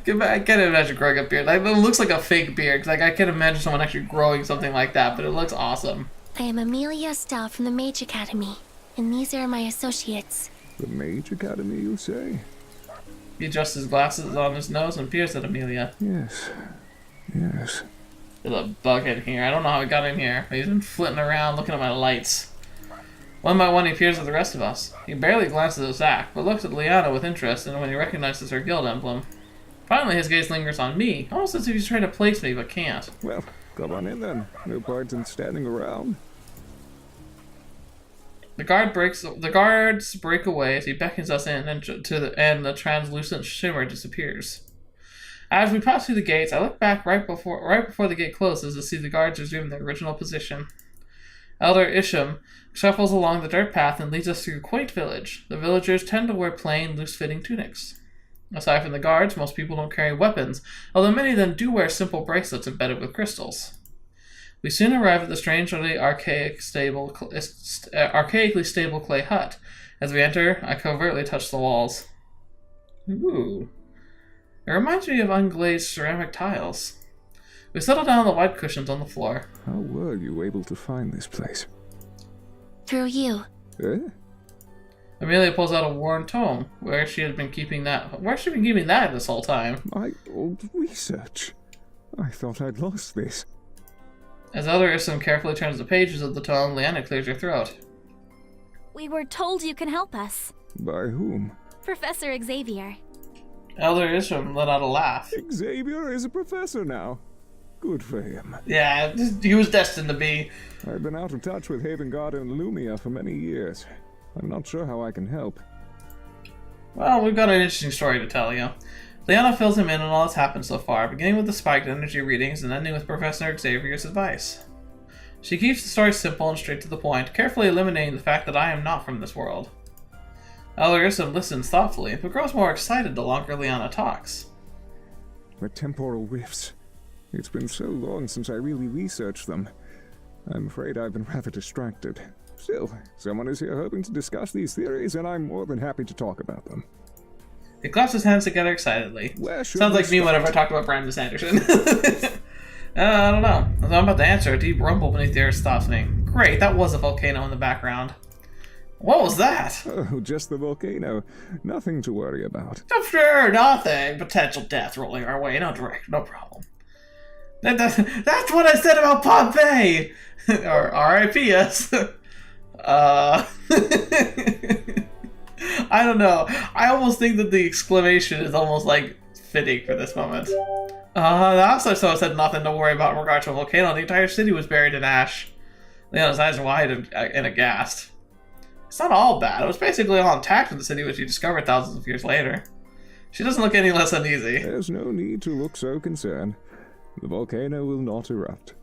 S1: can't imagine growing a beard. Like, it looks like a fake beard. Like, I can't imagine someone actually growing something like that, but it looks awesome.
S3: I am Amelia Estelle from the Mage Academy, and these are my associates.
S6: The Mage Academy, you say?
S1: He adjusts his glasses on his nose and peers at Amelia.
S6: Yes. Yes.
S1: There's a bug in here. I don't know how he got in here. He's been flitting around looking at my lights. One by one, he peers at the rest of us. He barely glances at Zach, but looks at Liana with interest and when he recognizes her guild emblem. Finally, his gaze lingers on me, almost as if he's trying to place me, but can't.
S6: Well, come on in then. No point in standing around.
S1: The guards break away as he beckons us in, and the translucent shimmer disappears. As we pass through the gates, I look back right before the gate closes to see the guards resume their original position. Elder Isum shuffles along the dirt path and leads us through a quaint village. The villagers tend to wear plain, loose-fitting tunics. Aside from the guards, most people don't carry weapons, although many of them do wear simple bracelets embedded with crystals. We soon arrive at the strangely archaically stable clay hut. As we enter, I covertly touch the walls. Ooh. It reminds me of unglazed ceramic tiles. We settle down on the white cushions on the floor.
S6: How were you able to find this place?
S3: Through you.
S6: Eh?
S1: Amelia pulls out a worn tome. Where she had been keeping that? Where's she been keeping that this whole time?
S6: My old research. I thought I'd lost this.
S1: As Elder Isum carefully turns the pages of the tome, Liana clears her throat.
S2: We were told you can help us.
S6: By whom?
S2: Professor Xavier.
S1: Elder Isum let out a laugh.
S6: Xavier is a professor now. Good for him.
S1: Yeah, he was destined to be.
S6: I've been out of touch with Haven Guard and Lumia for many years. I'm not sure how I can help.
S1: Well, we've got an interesting story to tell you. Liana fills him in on all that's happened so far, beginning with the spiked energy readings and ending with Professor Xavier's advice. She keeps the story simple and straight to the point, carefully eliminating the fact that I am not from this world. Elder Isum listens thoughtfully, but grows more excited the longer Liana talks.
S6: The temporal rifts. It's been so long since I really researched them. I'm afraid I've been rather distracted. Still, someone is here hoping to discuss these theories, and I'm more than happy to talk about them.
S1: He claps his hands together excitedly.
S6: Sounds
S1: like me whenever I talk about Brandon Sanderson. I don't know. As I'm about to answer, a deep rumble beneath the earth stops me. Great, that was a volcano in the background. What was that?
S6: Oh, just the volcano. Nothing to worry about.
S1: Sure, nothing. Potential death rolling our way. No problem. That's what I said about Pompeii! Or R.I.P. yes. I don't know. I almost think that the exclamation is almost like fitting for this moment. The officer said nothing to worry about in regard to a volcano. The entire city was buried in ash. Leona's eyes are wide and aghast. It's not all bad. It was basically all intact when the city was rediscovered thousands of years later. She doesn't look any less uneasy.
S6: There's no need to look so concerned. The volcano will not erupt.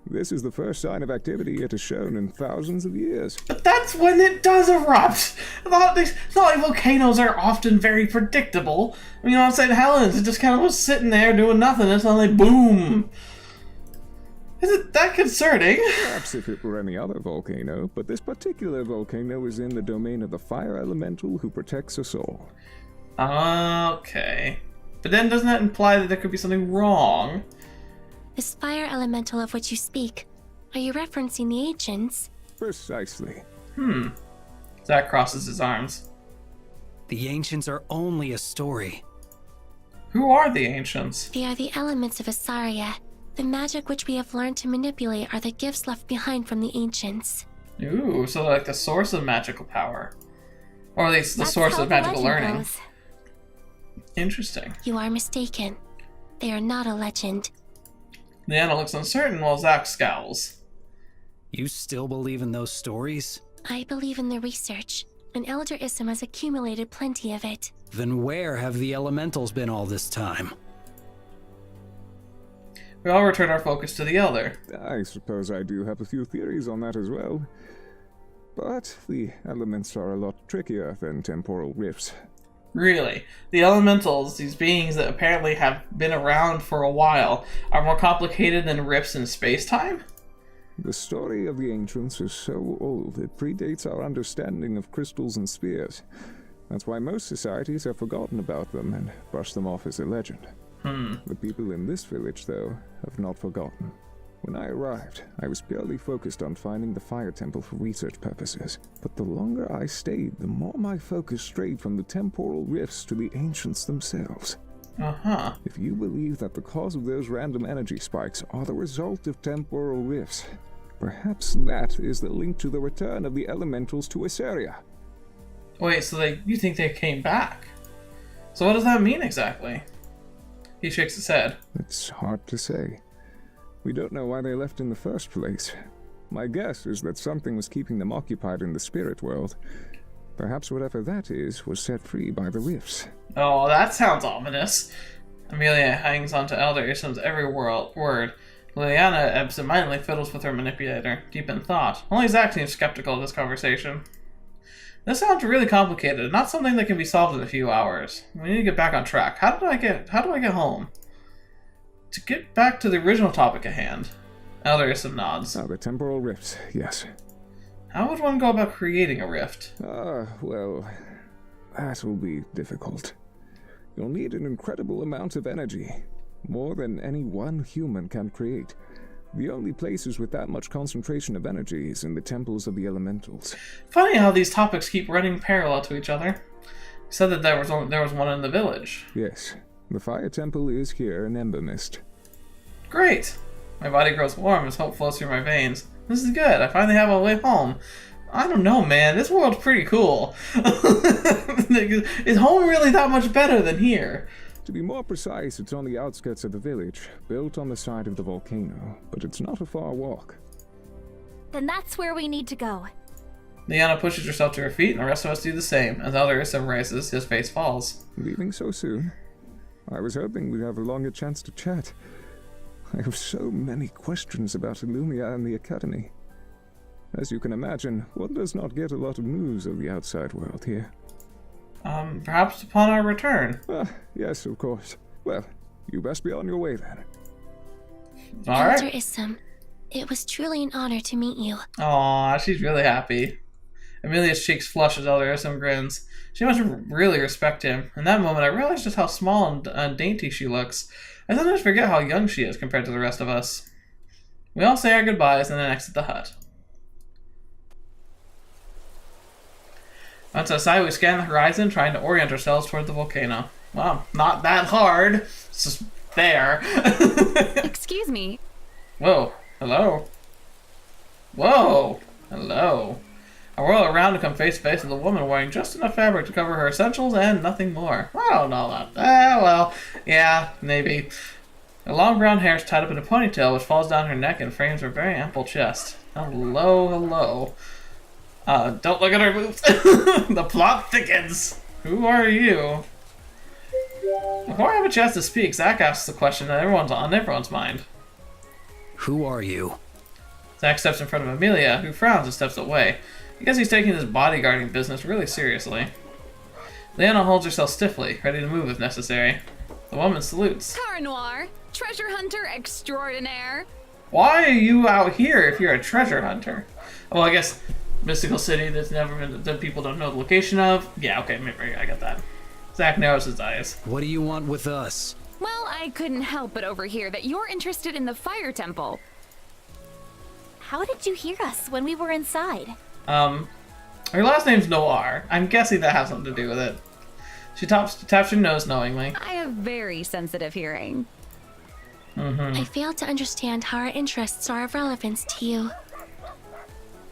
S6: This is the first sign of activity it has shown in thousands of years.
S1: But that's when it does erupt! It's not like volcanoes are often very predictable. I mean, on St. Helens, it just kind of was sitting there doing nothing, and suddenly, boom! Is it that concerning?
S6: Perhaps if it were any other volcano, but this particular volcano is in the domain of the fire elemental who protects us all.
S1: Okay. But then doesn't that imply that there could be something wrong?
S3: This fire elemental of which you speak, are you referencing the ancients?
S6: Precisely.
S1: Zach crosses his arms.
S4: The ancients are only a story.
S1: Who are the ancients?
S3: They are the elements of Asaria, The magic which we have learned to manipulate are the gifts left behind from the ancients.
S1: Ooh, so like the source of magical power. Or at least the
S2: That's
S1: source
S2: how
S1: of
S2: the
S1: magical
S2: legend
S1: learning.
S2: goes.
S1: Interesting.
S3: You are mistaken. They are not a legend.
S1: Liana looks uncertain while Zack scowls.
S4: You still believe in those stories?
S3: I believe in the research, and Elder Isum has accumulated plenty of it.
S4: Then where have the elementals been all this time?
S1: We all return our focus to the Elder.
S6: I suppose I do have a few theories on that as well. But the elements are a lot trickier than temporal rifts.
S1: Really. The elementals, these beings that apparently have been around for a while, are more complicated than rifts in space-time?
S6: The story of the ancients is so old it predates our understanding of crystals and spheres. That's why most societies have forgotten about them and brushed them off as a legend. The people in this village, though, have not forgotten. When I arrived, I was purely focused on finding the fire temple for research purposes. But the longer I stayed, the more my focus strayed from the temporal rifts to the ancients themselves.
S1: Uh-huh.
S6: If you believe that the cause of those random energy spikes are the result of temporal rifts, perhaps that is the link to the return of the elementals to Assyria.
S1: Wait, so you think they came back? So what does that mean exactly? He shakes his head.
S6: It's hard to say. We don't know why they left in the first place. My guess is that something was keeping them occupied in the spirit world. Perhaps whatever that is was set free by the rifts.
S1: Oh, that sounds ominous. Amelia hangs on to Elder Isum's every word. Liana absentmindedly fiddles with her manipulator, deep in thought. Only Zack seems skeptical of this conversation. This sounds really complicated, not something that can be solved in a few hours. We need to get back on track. How do I get home? To get back to the original topic at hand. Elder Isum nods.
S6: Ah, the temporal rifts, yes.
S1: How would one go about creating a rift?
S6: Well, that will be difficult. You'll need an incredible amount of energy. More than any one human can create. The only places with that much concentration of energy is in the temples of the elementals.
S1: Funny how these topics keep running parallel to each other. You said that there was one in the village.
S6: Yes, the fire temple is here in Embermyst.
S1: Great! My body grows warm as hope flows through my veins. This is good. I finally have a way home. I don't know, man. This world's pretty cool. Is home really that much better than here?
S6: To be more precise, it's on the outskirts of the village, built on the side of the volcano, but it's not a far walk.
S2: Then that's where we need to go.
S1: Liana pushes herself to her feet, and the rest of us do the same. As Elder Isum rises, his face falls.
S6: Leaving so soon? I was hoping we'd have a longer chance to chat. I have so many questions about Illumia and the Academy. As you can imagine, one does not get a lot of news of the outside world here.
S1: Perhaps upon our return.
S6: Yes, of course. Well, you best be on your way then.
S1: Alright.
S3: Elder Isum, it was truly an honor to meet you.
S1: Aw, she's really happy. Amelia's cheeks flush as Elder Isum grins. She must really respect him. In that moment, I realized just how small and dainty she looks. I sometimes forget how young she is compared to the rest of us. We all say our goodbyes and then exit the hut. Once outside, we scan the horizon, trying to orient ourselves toward the volcano. Wow, not that hard. It's just there.
S7: Excuse me.
S1: Whoa, hello. Whoa, hello. I whirl around to come face to face with a woman wearing just enough fabric to cover her essentials and nothing more. I don't know about that. Well, yeah, maybe. Her long brown hair is tied up in a ponytail which falls down her neck and frames her very ample chest. Hello, hello. Don't look at her boobs. The plot thickens. Who are you? Before I have a chance to speak, Zack asks the question that on everyone's mind.
S4: Who are you?
S1: Zack steps in front of Amelia, who frowns and steps away. I guess he's taking this bodyguarding business really seriously. Liana holds herself stiffly, ready to move if necessary. The woman salutes.
S7: Cara Noir, treasure hunter extraordinaire.
S1: Why are you out here if you're a treasure hunter? Well, I guess mystical city that's never been that people don't know the location of. Yeah, okay, maybe I got that. Zack narrows his eyes.
S4: What do you want with us?
S7: Well, I couldn't help but overhear that you're interested in the fire temple.
S2: How did you hear us when we were inside?
S1: Her last name's Noir. I'm guessing that has something to do with it. She taps her nose knowingly.
S7: I have very sensitive hearing.
S3: I fail to understand how our interests are of relevance to you.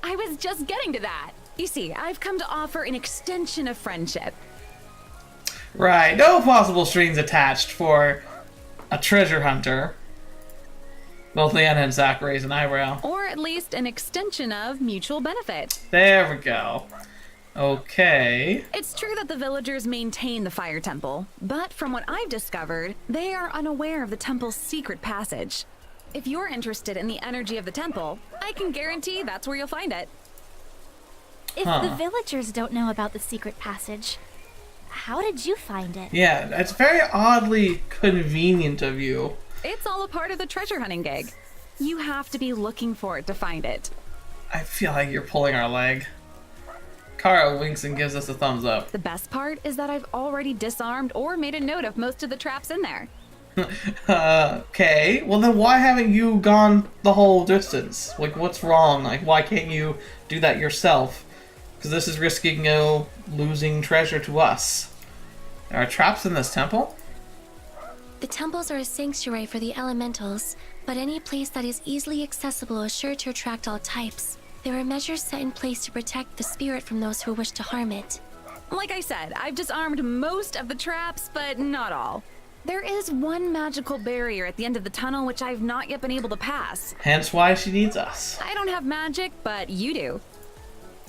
S7: I was just getting to that. You see, I've come to offer an extension of friendship.
S1: Right, no possible strings attached for a treasure hunter. Both Liana and Zach raise an eyebrow.
S7: Or at least an extension of mutual benefit.
S1: There we go. Okay.
S7: It's true that the villagers maintain the fire temple, but from what I've discovered, they are unaware of the temple's secret passage. If you're interested in the energy of the temple, I can guarantee that's where you'll find it.
S2: If the villagers don't know about the secret passage, how did you find it?
S1: Yeah, it's very oddly convenient of you.
S7: It's all a part of the treasure hunting gig. You have to be looking for it to find it.
S1: I feel like you're pulling our leg. Cara winks and gives us a thumbs up.
S7: The best part is that I've already disarmed or made a note of most of the traps in there.
S1: Okay, well then why haven't you gone the whole distance? Like, what's wrong? Like, why can't you do that yourself? Because this is risking losing treasure to us. There are traps in this temple?
S3: The temples are a sanctuary for the elementals, but any place that is easily accessible is sure to attract all types. There are measures set in place to protect the spirit from those who wish to harm it.
S7: Like I said, I've disarmed most of the traps, but not all. There is one magical barrier at the end of the tunnel which I've not yet been able to pass.
S1: Hence why she needs us.
S7: I don't have magic, but you do.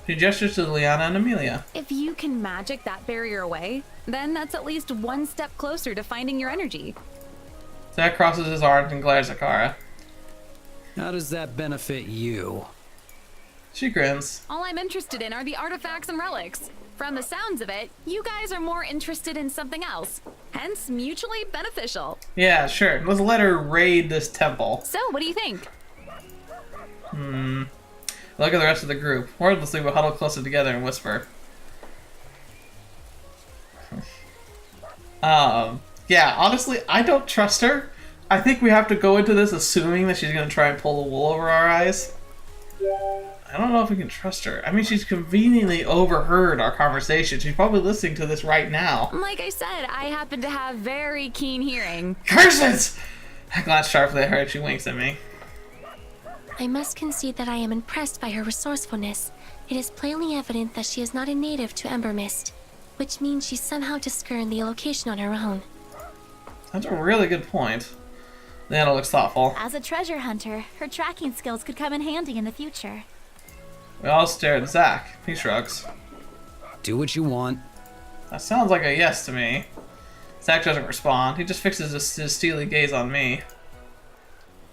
S1: She gestures to Liana and Amelia.
S7: If you can magic that barrier away, then that's at least one step closer to finding your energy.
S1: Zach crosses his arms and glares at Cara.
S4: How does that benefit you?
S1: She grins.
S7: All I'm interested in are the artifacts and relics. From the sounds of it, you guys are more interested in something else. Hence, mutually beneficial.
S1: Yeah, sure. Let's let her raid this temple.
S7: So, what do you think?
S1: Look at the rest of the group. Wordlessly, we huddle closer together and whisper. Yeah, honestly, I don't trust her. I think we have to go into this assuming that she's going to try and pull the wool over our eyes. I don't know if we can trust her. I mean, she's conveniently overheard our conversation. She's probably listening to this right now.
S7: Like I said, I happen to have very keen hearing.
S1: Curses! I glance sharply at her and she winks at me.
S3: I must concede that I am impressed by her resourcefulness. It is plainly evident that she is not a native to Embermyst, which means she somehow discerned the location on her own.
S1: That's a really good point. Liana looks thoughtful.
S2: As a treasure hunter, her tracking skills could come in handy in the future.
S1: We all stare at Zach. He shrugs.
S4: Do what you want.
S1: That sounds like a yes to me. Zach doesn't respond. He just fixes his steely gaze on me.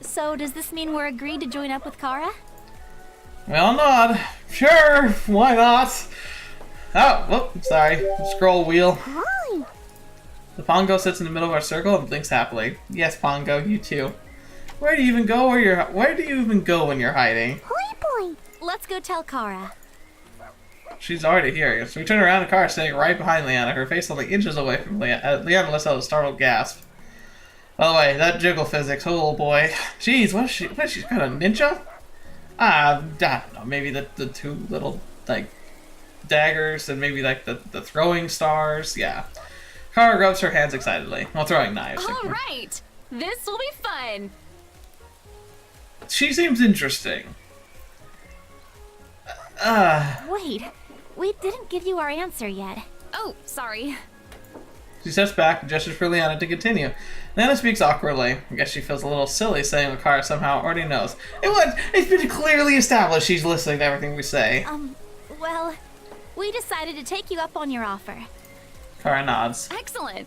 S2: So, does this mean we're agreed to join up with Cara?
S1: We all nod. Sure, why not? Oh, whoop, sorry. Scroll wheel.
S2: Hi.
S1: The Pongo sits in the middle of our circle and blinks happily. Yes, Pongo, you too. Where do you even go when you're hiding?
S2: Hoi boy. Let's go tell Cara.
S1: She's already here. So we turn around and Cara standing right behind Liana, her face only inches away from Liana. Liana lets out a startled gasp. By the way, that jiggle physics, oh boy. Jeez, what is she kind of ninja? I don't know, maybe the two little, like, daggers and maybe, like, the throwing stars, yeah. Cara rubs her hands excitedly while throwing knives.
S7: All right, this will be fun.
S1: She seems interesting.
S2: Wait, we didn't give you our answer yet.
S7: Oh, sorry.
S1: She steps back and gestures for Liana to continue. Liana speaks awkwardly. I guess she feels a little silly saying what Cara somehow already knows. It's been clearly established she's listening to everything we say.
S2: Well, we decided to take you up on your offer.
S1: Cara nods.
S7: Excellent.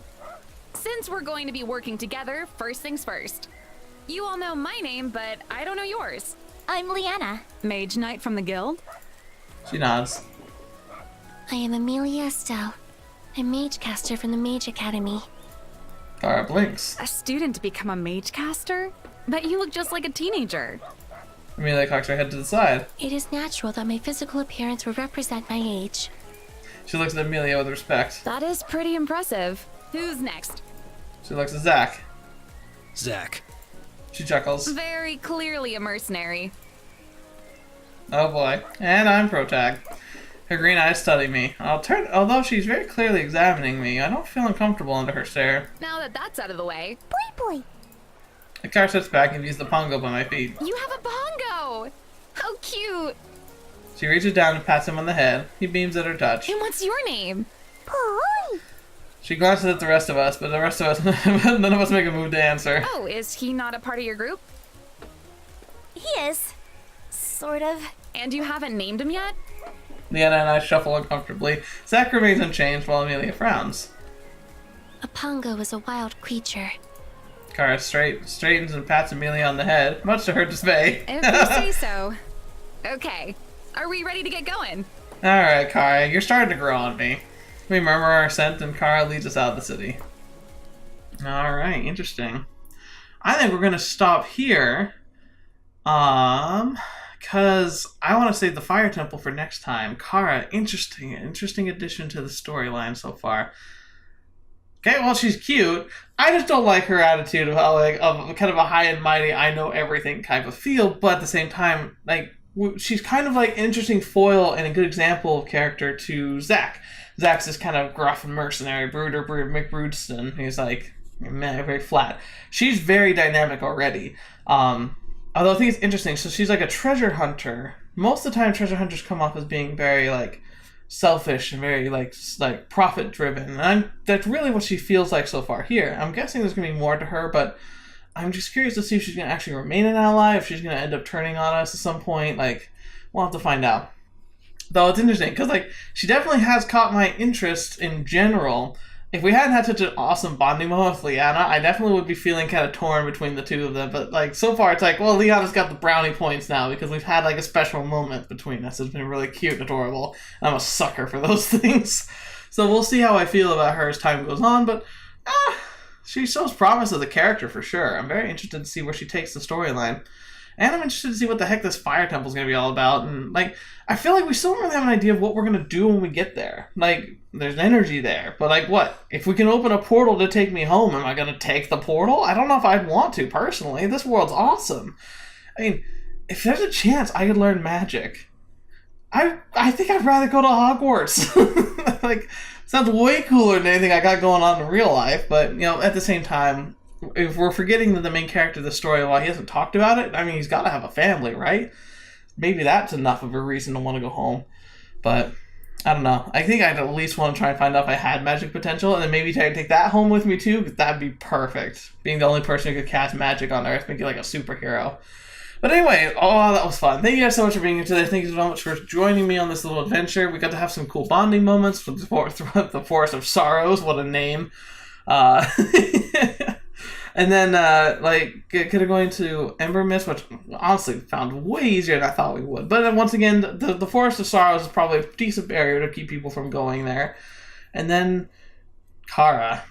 S7: Since we're going to be working together, first things first. You all know my name, but I don't know yours.
S2: I'm Liana.
S7: Mage Knight from the guild?
S1: She nods.
S3: I am Amelia Estelle, a mage caster from the Mage Academy.
S1: Cara blinks.
S7: A student to become a mage caster? But you look just like a teenager.
S1: Amelia cocks her head to the side.
S3: It is natural that my physical appearance would represent my age.
S1: She looks at Amelia with respect.
S7: That is pretty impressive. Who's next?
S1: She looks at Zach.
S4: Zach.
S1: She chuckles.
S7: Very clearly a mercenary.
S1: Oh boy. And I'm protag. Her green eyes study me. Although she's very clearly examining me, I don't feel uncomfortable under her stare.
S7: Now that that's out of the way,
S2: Boy boy.
S1: The car sits back and views the pongo by my feet.
S7: You have a bongo! How cute!
S1: She reaches down and pats him on the head. He beams at her touch.
S7: And what's your name?
S2: Paul.
S1: She glances at the rest of us, but the rest of us, none of us make a move to answer.
S7: Oh, is he not a part of your group?
S2: He is. Sort of.
S7: And you haven't named him yet?
S1: Liana and I shuffle uncomfortably. Zach remains unchanged while Amelia frowns.
S3: A pongo is a wild creature.
S1: Cara straightens and pats Amelia on the head, much to her dismay.
S7: If you say so. Okay, are we ready to get going?
S1: Alright, Cara, you're starting to grow on me. We murmur our assent and Cara leads us out of the city. Alright, interesting. I think we're gonna stop here. Because I want to save the Fire Temple for next time. Cara, interesting addition to the storyline so far. Okay, well, she's cute. I just don't like her attitude of how, like, of kind of a high and mighty, I know everything type of feel, but at the same time, like, she's kind of like an interesting foil and a good example of character to Zach. Zach's this kind of gruff and mercenary brooder, McBroodson. He's like, very flat. She's very dynamic already. Although I think it's interesting, so she's like a treasure hunter. Most of the time, treasure hunters come off as being very, like, selfish and very, like profit-driven. And that's really what she feels like so far here. I'm guessing there's going to be more to her, but I'm just curious to see if she's going to actually remain an ally, if she's going to end up turning on us at some point. Like, we'll have to find out. Though it's interesting, because, like, she definitely has caught my interest in general. If we hadn't had such an awesome bonding moment with Liana, I definitely would be feeling kind of torn between the two of them. But, like, so far it's like, well, Liana's got the brownie points now because we've had, like, a special moment between us. It's been really cute and adorable. I'm a sucker for those things. So we'll see how I feel about her as time goes on. But, she shows promise as a character for sure. I'm very interested to see where she takes the storyline. And I'm interested to see what the heck this Fire Temple is going to be all about. And, like, I feel like we still don't really have an idea of what we're going to do when we get there. Like, there's energy there. But, like, what? If we can open a portal to take me home, am I going to take the portal? I don't know if I'd want to, personally. This world's awesome. I mean, if there's a chance I could learn magic, I think I'd rather go to Hogwarts. Like, sounds way cooler than anything I got going on in real life. But, you know, at the same time, if we're forgetting that the main character of the story, while he hasn't talked about it, I mean, he's got to have a family, right? Maybe that's enough of a reason to want to go home. But, I don't know. I think I'd at least want to try and find out if I had magic potential, and then maybe try to take that home with me, too, because that'd be perfect. Being the only person who could cast magic on Earth, make you like a superhero. But anyway, oh, that was fun. Thank you guys so much for being here today. Thank you so much for joining me on this little adventure. We got to have some cool bonding moments with the Forest of Sorrows. What a name. And then, could have gone to Embermyst, which honestly found way easier than I thought we would. But then once again, the Forest of Sorrows is probably a decent barrier to keep people from going there. And then, Cara.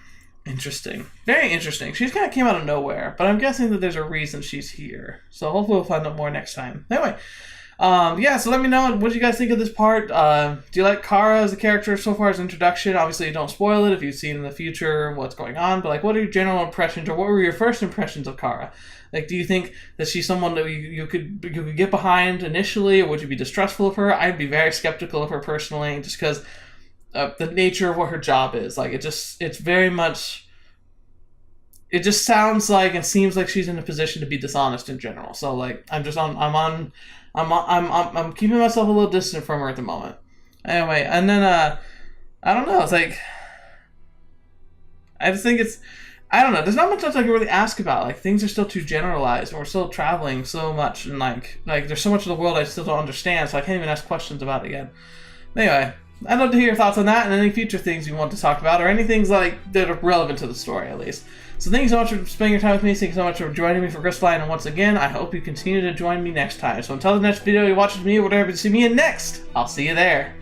S1: Interesting. Very interesting. She kind of came out of nowhere, but I'm guessing that there's a reason she's here. So hopefully we'll find out more next time. Anyway, so let me know what you guys think of this part. Do you like Cara as a character so far as introduction? Obviously, don't spoil it if you've seen in the future what's going on, but like, what are your general impressions, or what were your first impressions of Cara? Like, do you think that she's someone that you could get behind initially, or would you be distrustful of her? I'd be very skeptical of her personally, just because the nature of what her job is. Like, it's very much, it just sounds like and seems like she's in a position to be dishonest in general. So like, I'm keeping myself a little distant from her at the moment. Anyway, and then I don't know. It's like, I just think I don't know. There's not much else I can really ask about. Like, things are still too generalized, and we're still traveling so much, and like there's so much of the world I still don't understand, so I can't even ask questions about it yet. Anyway, I'd love to hear your thoughts on that and any future things you want to talk about, or any things like that are relevant to the story, at least. So thank you so much for spending your time with me. Thank you so much for joining me for Crystalline, and once again, I hope you continue to join me next time. So until the next video you watch with me, or whatever you see me in next, I'll see you there.